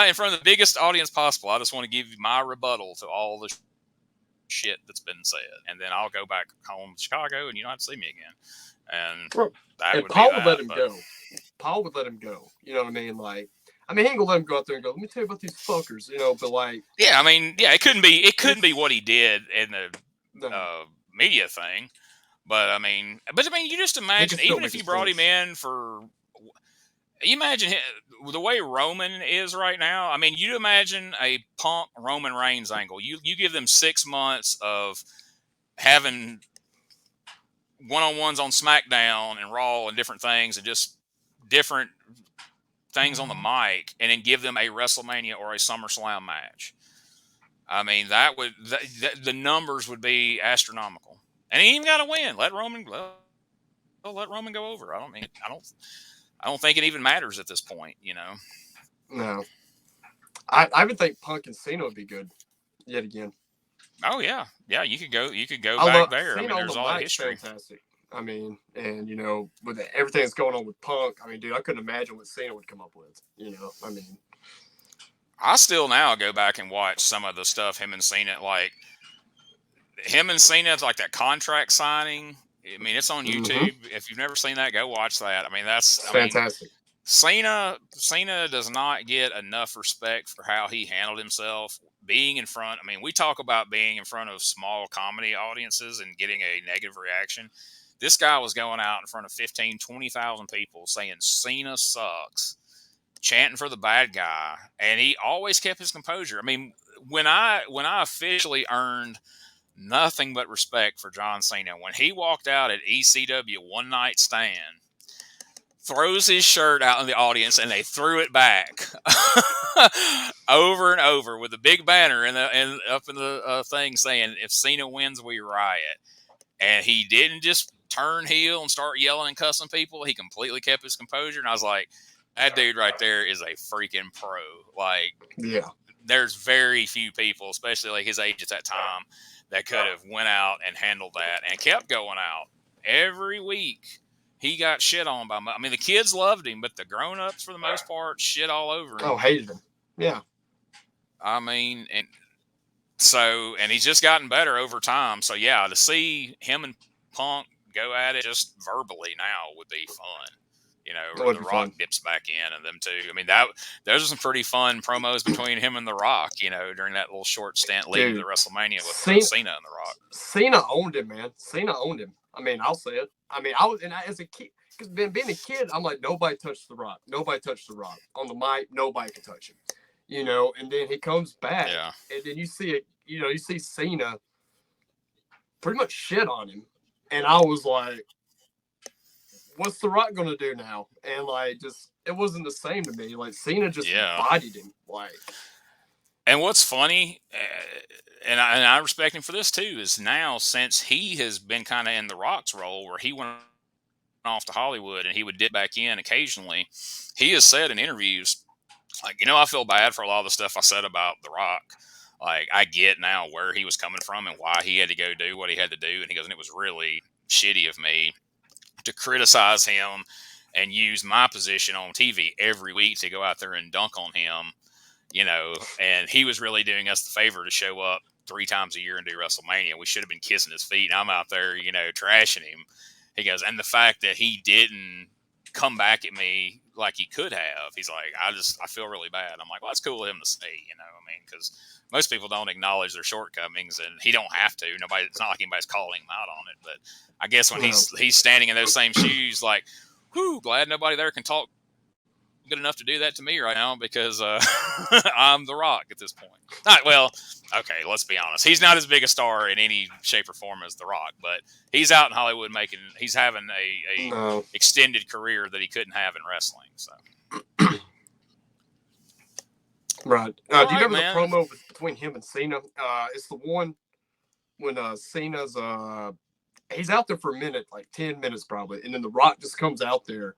in front of the biggest audience possible, I just want to give you my rebuttal to all the shit that's been said. And then I'll go back home to Chicago and you don't have to see me again. And Paul would let him go. Paul would let him go. You know what I mean? Like, I mean, he ain't gonna let him go out there and go, let me tell you about these fuckers, but like, yeah, I mean, yeah, it couldn't be what he did in the media thing, but I mean, you just imagine, even if you brought him in you imagine the way Roman is right now. I mean, you imagine a Punk Roman Reigns angle. You give them 6 months of having one-on-ones on SmackDown and Raw and different things, and just different things on the mic and then give them a WrestleMania or a SummerSlam match. I mean, that would the numbers would be astronomical. And he ain't got to win. Let Roman go over. I don't think it even matters at this point. You know. No, I would think Punk and Cena would be good yet again. Oh yeah, yeah. You could go I back love there. I Cena mean, on the there's all that mic's history. fantastic. I mean, and you know, with everything that's going on with Punk, I mean, dude, I couldn't imagine what Cena would come up with. You know, I mean, I still now go back and watch some of the stuff him and Cena, like that contract signing. I mean, it's on YouTube. If you've never seen that, go watch that. I mean, it's fantastic. Cena does not get enough respect for how he handled himself being in front. I mean, we talk about being in front of small comedy audiences and getting a negative reaction. This guy was going out in front of 15, 20,000 people saying Cena sucks, chanting for the bad guy, and he always kept his composure. I mean, when I officially earned nothing but respect for John Cena, when he walked out at ECW One Night Stand, throws his shirt out in the audience, and they threw it back over and over with a big banner and up in the thing saying, "If Cena wins, we riot." And he didn't just turn heel and start yelling and cussing people. He completely kept his composure, and I was like, that dude right there is a freaking pro. Like, Yeah, there's very few people, especially like his age at that time, that could have went out and handled that and kept going out every week. He got shit on by. I mean, the kids loved him, but the grown-ups, for the most part, shit all over him. oh, hated him. Yeah, I mean, and he's just gotten better over time. So yeah, to see him and Punk go at it just verbally now would be fun. You know, or The Rock dips back in, and them two. I mean, those are some pretty fun promos between him and The Rock. You know, during that little short stint leading to WrestleMania with Cena and The Rock. Cena owned him, man. Cena owned him. I mean, I'll say it. I mean, as a kid, because being a kid, I'm like, nobody touched The Rock. Nobody touched The Rock on the mic. Nobody could touch him. You know, and then he comes back, and then you see it. You know, you see Cena pretty much shit on him, and I was like, what's The Rock gonna do now? And like, just it wasn't the same to me. Like Cena just bodied him. Like, and what's funny, and I respect him for this too, is now since he has been kind of in The Rock's role, where he went off to Hollywood and he would dip back in occasionally, he has said in interviews, like, you know, I feel bad for a lot of the stuff I said about The Rock. Like, I get now where he was coming from and why he had to go do what he had to do. And he goes, and it was really shitty of me to criticize him and use my position on TV every week to go out there and dunk on him, you know. And he was really doing us the favor to show up 3 times a year and do WrestleMania. We should have been kissing his feet. And I'm out there, you know, trashing him. He goes, and the fact that he didn't come back at me like he could have, he's like, I feel really bad. I'm like, well, that's cool of him to say, you know. I mean, because most people don't acknowledge their shortcomings, and he don't have to. It's not like anybody's calling him out on it. But I guess when he's standing in those same shoes, like, whew, glad nobody there can talk good enough to do that to me right now, because I'm The Rock at this point. Well, okay, let's be honest. He's not as big a star in any shape or form as The Rock, but he's out in Hollywood he's having a extended career that he couldn't have in wrestling. So. Right. Do you remember the promo between him and Cena? It's the one when Cena's he's out there for a minute, like 10 minutes probably, and then The Rock just comes out there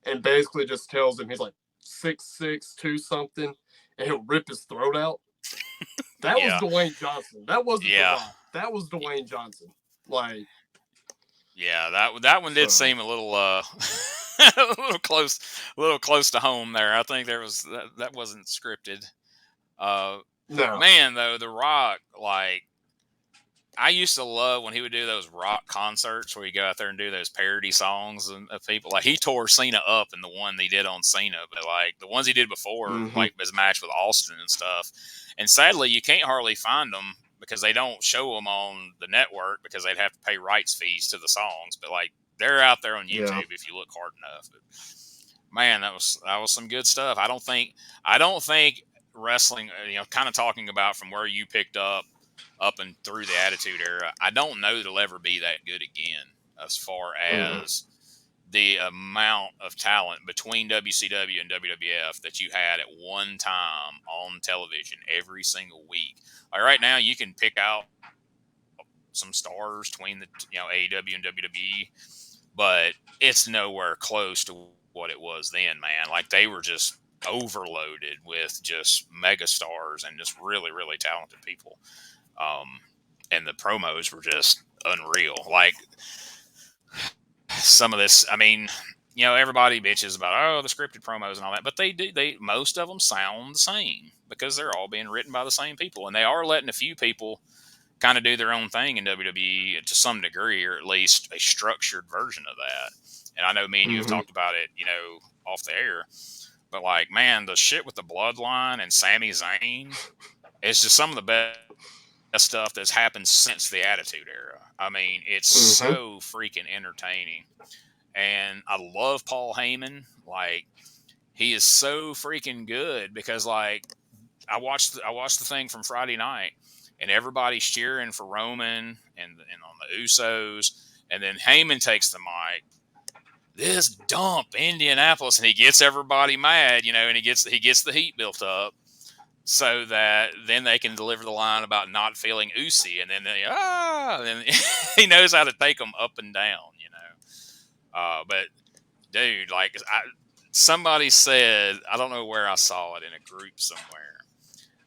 and basically just tells him he's like 6'6", 2 something, and he'll rip his throat out. That was Dwayne Johnson. That wasn't The Rock. That was Dwayne Johnson. Like, yeah, that one did seem a little a little close to home there. I think that wasn't scripted. No, man, though, The Rock, like, I used to love when he would do those rock concerts where he go out there and do those parody songs of people. Like, he tore Cena up in the one he did on Cena, but like the ones he did before, like his match with Austin and stuff. And sadly, you can't hardly find them because they don't show them on the network because they'd have to pay rights fees to the songs. But like, they're out there on YouTube if you look hard enough. But, man, that was some good stuff. I don't think wrestling, you know, kind of talking about from where you picked up and through the Attitude Era, I don't know that it'll ever be that good again as far as the amount of talent between WCW and WWF that you had at one time on television every single week. Like right now, you can pick out some stars between the AEW and WWE, but it's nowhere close to what it was then, man. Like they were just overloaded with just mega stars and just really, really talented people. And the promos were just unreal. Like some of this, I mean, everybody bitches about the scripted promos and all that, but most of them sound the same because they're all being written by the same people, and they are letting a few people kind of do their own thing in WWE to some degree, or at least a structured version of that. And I know me and you have talked about it, off the air, but like, man, the shit with the Bloodline and Sami Zayn is just some of the best stuff that's happened since the Attitude Era. I mean, it's so freaking entertaining. And I love Paul Heyman. Like, he is so freaking good because, like, I watched the thing from Friday night, and everybody's cheering for Roman and on the Usos, and then Heyman takes the mic. This dump Indianapolis, and he gets everybody mad, and he gets the heat built up, so that then they can deliver the line about not feeling oozy, and then and he knows how to take them up and down, But dude, like somebody said, I don't know where I saw it in a group somewhere,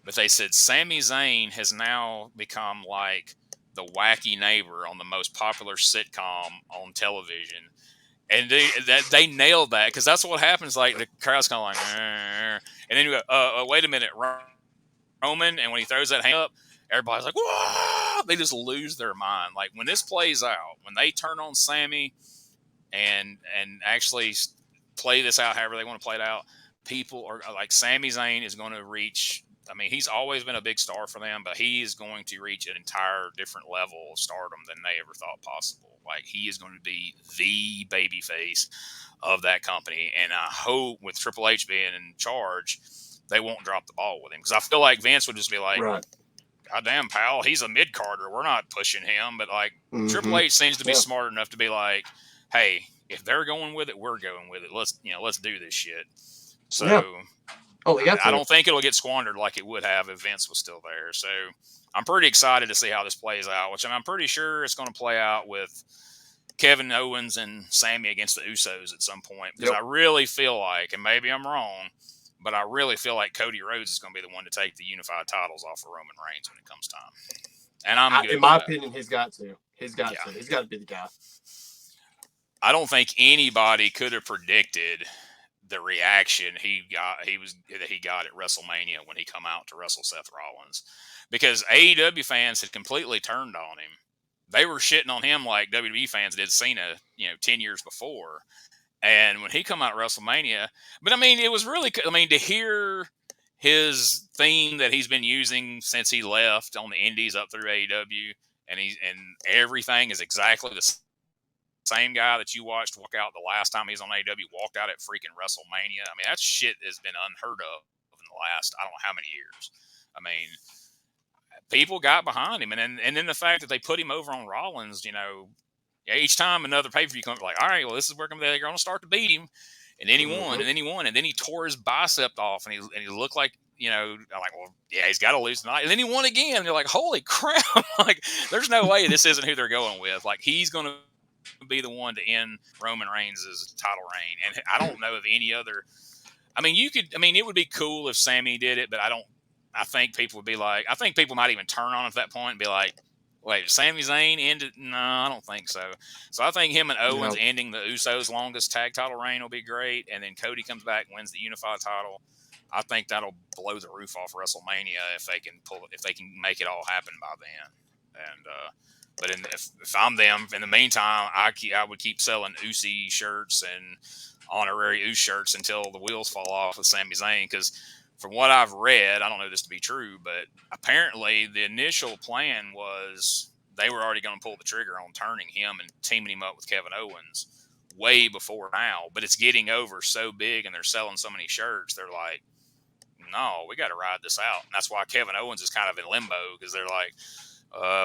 but they said Sami Zayn has now become like the wacky neighbor on the most popular sitcom on television. And they nailed that because that's what happens. Like the crowd's kind of like, and then you go, wait a minute, Roman, and when he throws that hand up, everybody's like, whoa! They just lose their mind. Like when this plays out, when they turn on Sammy and actually play this out however they want to play it out, people are like, Sami Zayn is going to reach. I mean, he's always been a big star for them, but he is going to reach an entire different level of stardom than they ever thought possible. Like he is going to be the babyface of that company, and I hope with Triple H being in charge, they won't drop the ball with him, because I feel like Vince would just be like, right. God damn, pal, he's a mid-carder. We're not pushing him. But like Triple H seems to be smart enough to be like, hey, if they're going with it, we're going with it. Let's do this shit. So I don't think it'll get squandered like it would have if Vince was still there. So I'm pretty excited to see how this plays out, which I'm pretty sure it's going to play out with Kevin Owens and Sammy against the Usos at some point, because I really feel like, and maybe I'm wrong, but I really feel like Cody Rhodes is going to be the one to take the unified titles off of Roman Reigns when it comes time. And I'm good. In my opinion, he's got to. He's got to be the guy. I don't think anybody could have predicted the reaction he got at WrestleMania when he come out to wrestle Seth Rollins, because AEW fans had completely turned on him. They were shitting on him like WWE fans did Cena, 10 years before. And when he come out at WrestleMania, but I mean, it was really, to hear his theme that he's been using since he left on the Indies up through AEW, and everything is exactly the same guy that you watched walk out the last time he was on AEW, walked out at freaking WrestleMania. I mean, that shit has been unheard of in the last, I don't know how many years. I mean, people got behind him. And then the fact that they put him over on Rollins, each time another pay-per-view comes, like, all right, well, this is where they're going to start to beat him. And then he won, and then he won, and then he tore his bicep off, and he looked like, I'm like, well, yeah, he's got to lose tonight. And then he won again. And you're like, holy crap. Like, there's no way this isn't who they're going with. Like, he's going to be the one to end Roman Reigns' title reign. And I don't know of any other. I mean, it would be cool if Sammy did it, but I think people would be like, I think people might even turn on at that point and be like, wait, Sami Zayn ended? No, I don't think so. So I think him and Owens ending the Usos' longest tag title reign will be great. And then Cody comes back and wins the unified title. I think that'll blow the roof off WrestleMania if they can make it all happen by then. And but if I'm them, in the meantime, I would keep selling Usi shirts and honorary Uso shirts until the wheels fall off with Sami Zayn, because from what I've read, I don't know this to be true, but apparently the initial plan was they were already going to pull the trigger on turning him and teaming him up with Kevin Owens way before now. But it's getting over so big and they're selling so many shirts, they're like, no, we got to ride this out. And that's why Kevin Owens is kind of in limbo, because they're like,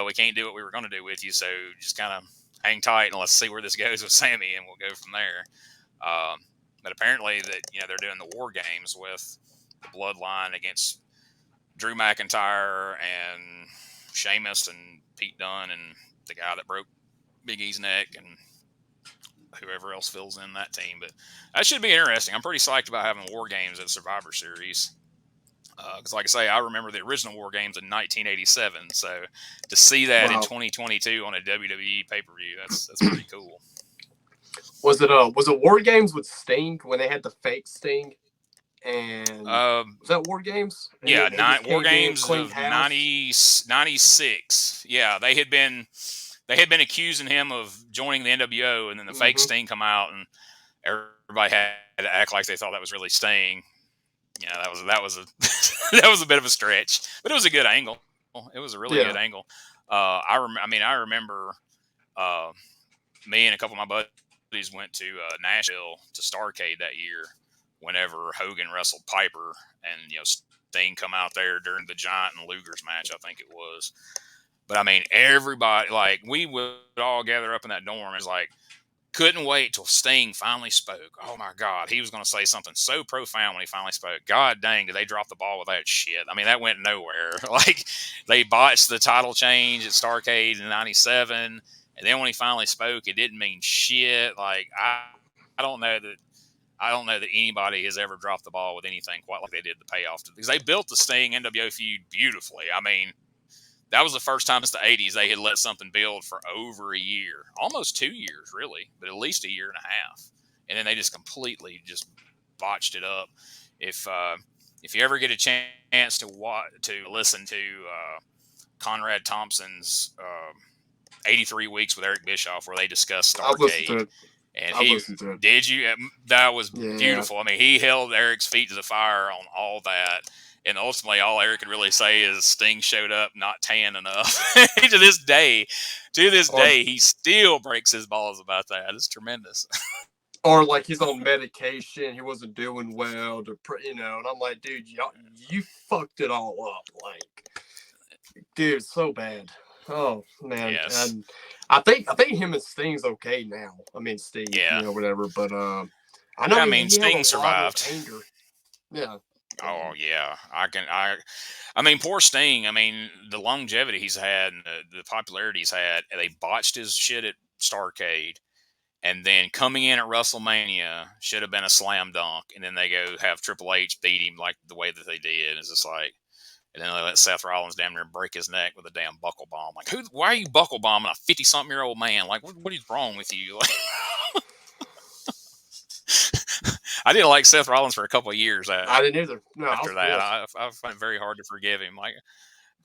we can't do what we were going to do with you, so just kind of hang tight and let's see where this goes with Sammy, and we'll go from there. Um, but apparently that they're doing the war games with the Bloodline against Drew McIntyre and Sheamus and Pete Dunne and the guy that broke Big E's neck and whoever else fills in that team. But that should be interesting. I'm pretty psyched about having war games at Survivor Series. Because, like I say, I remember the original War Games in 1987. So to see that in Wow. 2022 on a WWE pay per view, that's pretty cool. Was it War Games with Sting when they had the fake Sting? And was that War Games? And Yeah, War Games of house? 96. Yeah, they had been accusing him of joining the NWO, and then the fake Sting come out, and everybody had to act like they thought that was really Sting. That was a that was a bit of a stretch, but it was a good angle. It was a really good angle. I remember me and a couple of my buddies went to Nashville to Starrcade that year. Whenever Hogan wrestled Piper, and Sting come out there during the Giant and Luger's match, I think it was. But I mean, everybody, like, we would all gather up in that dorm. It's like, couldn't wait till Sting finally spoke. Oh my God, he was going to say something so profound when he finally spoke. God dang, did they drop the ball with that shit? I mean, that went nowhere. Like, they botched the title change at Starrcade in '97, and then when he finally spoke, it didn't mean shit. Like, I don't know that anybody has ever dropped the ball with anything quite like they did the payoff, because they built the Sting NWO feud beautifully. I mean, that was the first time since the '80s they had let something build for over a year, almost 2 years, really, but at least a year and a half, and then they just completely just botched it up. If you ever get a chance to listen to Conrad Thompson's 83 Weeks with Eric Bischoff, where they discuss Starrcade. And did you? That was beautiful. I mean, he held Eric's feet to the fire on all that. And ultimately, all Eric could really say is Sting showed up not tan enough. To this day, he still breaks his balls about that. It's tremendous. Or like he's on medication, he wasn't doing well, and I'm like, dude, you fucked it all up. Like, dude, so bad. Oh man, yes. And I think him and Sting's okay now. I mean, Sting, whatever. But I know. I mean, Sting survived. Anger. Yeah. Oh yeah, I mean, poor Sting. I mean, the longevity he's had and the popularity he's had. They botched his shit at Starrcade, and then coming in at WrestleMania should have been a slam dunk. And then they go have Triple H beat him like the way that they did. It's just like, and then they let Seth Rollins damn near break his neck with a damn buckle bomb. Like, why are you buckle bombing a 50-something-year-old man? Like, what is wrong with you? Like, I didn't like Seth Rollins for a couple of years. I didn't either. No, after that, I find it very hard to forgive him. Like,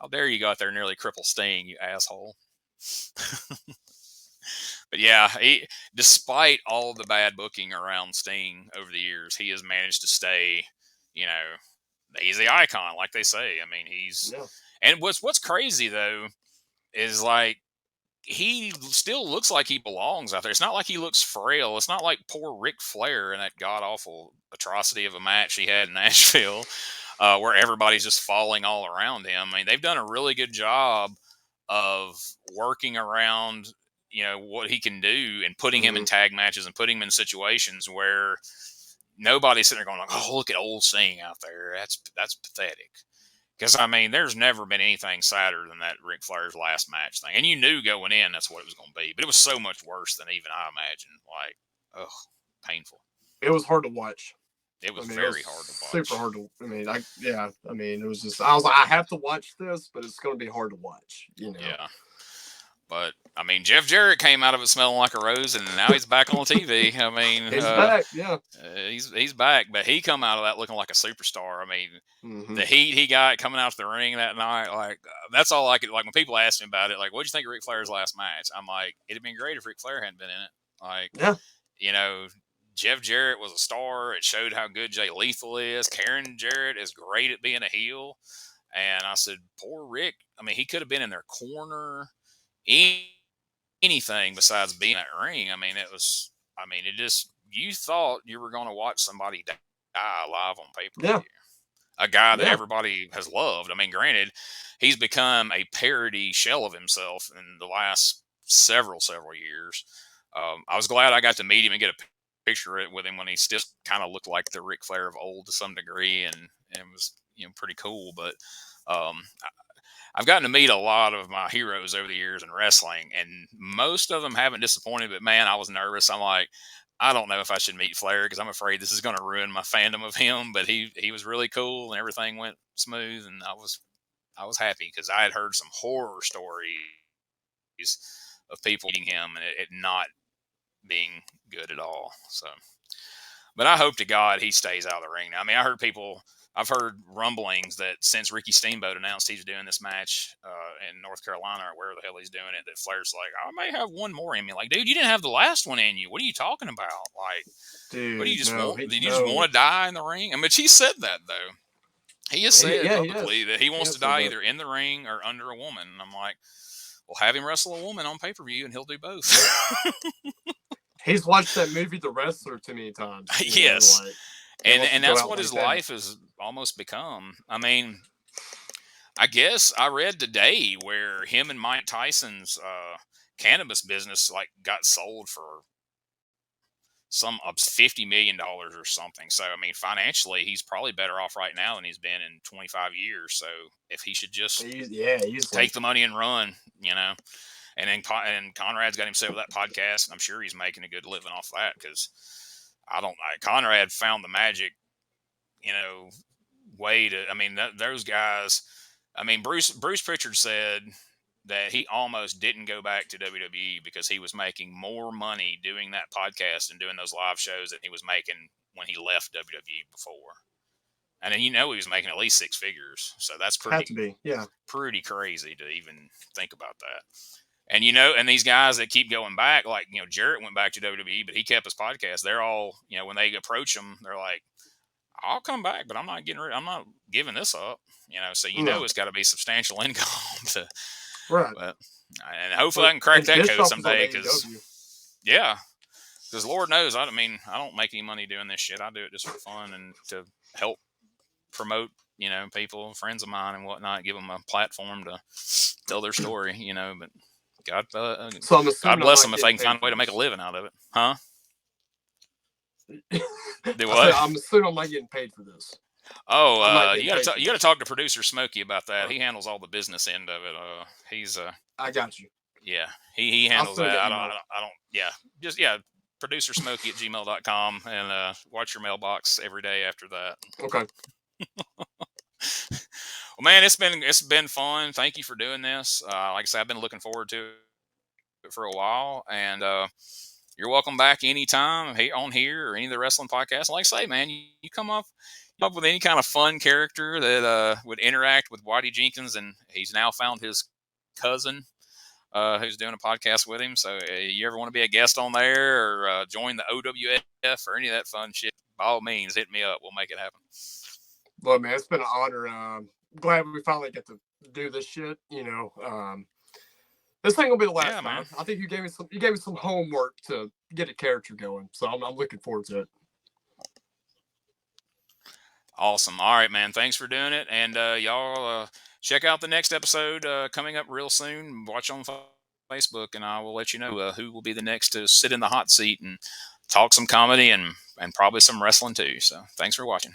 how dare you go out there and nearly cripple Sting, you asshole. But yeah, despite all the bad booking around Sting over the years, he has managed to stay, he's the icon, like they say. I mean, and what's crazy though is, like, he still looks like he belongs out there. It's not like he looks frail. It's not like poor Ric Flair in that god awful atrocity of a match he had in Nashville, where everybody's just falling all around him. I mean, they've done a really good job of working around, what he can do, and putting him in tag matches and putting him in situations where nobody's sitting there going like, "Oh, look at old Sting out there. That's pathetic." Because, I mean, there's never been anything sadder than that Ric Flair's last match thing. And you knew going in that's what it was going to be. But it was so much worse than even I imagined. Like, painful. It was hard to watch. It was very hard to watch. Super hard to. I mean, it was just. I was like, I have to watch this, but it's going to be hard to watch. Yeah. But, I mean, Jeff Jarrett came out of it smelling like a rose, and now he's back on TV. I mean, he's back, yeah. He's back, but he come out of that looking like a superstar. I mean, the heat he got coming out to the ring that night, like, that's all I could, like, when people asked me about it, like, what'd you think of Ric Flair's last match? I'm like, it'd have been great if Ric Flair hadn't been in it. Like, yeah. Jeff Jarrett was a star. It showed how good Jay Lethal is. Karen Jarrett is great at being a heel. And I said, poor Rick. I mean, he could have been in their corner. Anything besides being in that ring. I mean, you thought you were going to watch somebody die live on pay-per-view. Yeah. A guy that everybody has loved. I mean, granted, he's become a parody shell of himself in the last several years. I was glad I got to meet him and get a picture with him when he still kind of looked like the Ric Flair of old to some degree, and it was pretty cool. But I've gotten to meet a lot of my heroes over the years in wrestling, and most of them haven't disappointed. But man, I was nervous. I'm like, I don't know if I should meet Flair because I'm afraid this is going to ruin my fandom of him. But he was really cool, and everything went smooth, and I was happy because I had heard some horror stories of people meeting him and it not being good at all. So, but I hope to God he stays out of the ring. I mean, I've heard rumblings that since Ricky Steamboat announced he's doing this match in North Carolina or wherever the hell he's doing it, that Flair's like, I may have one more in me. Like, dude, you didn't have the last one in you. What are you talking about? Like, Dude, what do you just want? Did you no. just want to die in the ring? I mean, he said that though. He has said publicly that he wants to die either in the ring or under a woman. And I'm like, well, have him wrestle a woman on pay-per-view and he'll do both. He's watched that movie The Wrestler too many times. Yes. And that's what his life has almost become. I mean, I guess I read today where him and Mike Tyson's cannabis business like got sold for some $50 million or something. So, I mean, financially, he's probably better off right now than he's been in 25 years. So, if he should just take the money and run, And then Conrad's got him set with that podcast, and I'm sure he's making a good living off that because Conrad found the magic, way to. I mean, those guys. I mean, Bruce Pritchard said that he almost didn't go back to WWE because he was making more money doing that podcast and doing those live shows than he was making when he left WWE before. And then he was making at least six figures, so that's pretty crazy to even think about that. And, and these guys that keep going back, like, Jarrett went back to WWE, but he kept his podcast. They're all, when they approach him, they're like, I'll come back, but I'm not giving this up, so, it's got to be substantial income to, right. But, and hopefully I can crack that code someday because Lord knows, I don't make any money doing this shit. I do it just for fun and to help promote, people, friends of mine and whatnot, give them a platform to tell their story, but God bless them if they can find a way to make a living out of it. Huh? Do what? I'm assuming I'm not getting paid for this. Oh, you got to talk to producer Smokey about that. He handles all the business end of it. He's I got you. Yeah, he handles that. I don't. Yeah, just producer Smokey at gmail.com and watch your mailbox every day after that. Okay. Well, man, it's been fun. Thank you for doing this. Like I said, I've been looking forward to it for a while, and you're welcome back anytime on here or any of the wrestling podcasts. Like I say, man, you come up with any kind of fun character that would interact with Whitey Jenkins, and he's now found his cousin who's doing a podcast with him. So you ever want to be a guest on there or join the OWF or any of that fun shit, by all means, hit me up. We'll make it happen. Well, man, it's been an honor. Glad we finally get to do this shit. This ain't gonna be the last time. Man. I think you gave me some homework to get a character going, so I'm looking forward to it. Awesome. All right, man. Thanks for doing it, and y'all check out the next episode coming up real soon. Watch on Facebook, and I will let you know who will be the next to sit in the hot seat and talk some comedy and probably some wrestling too. So thanks for watching.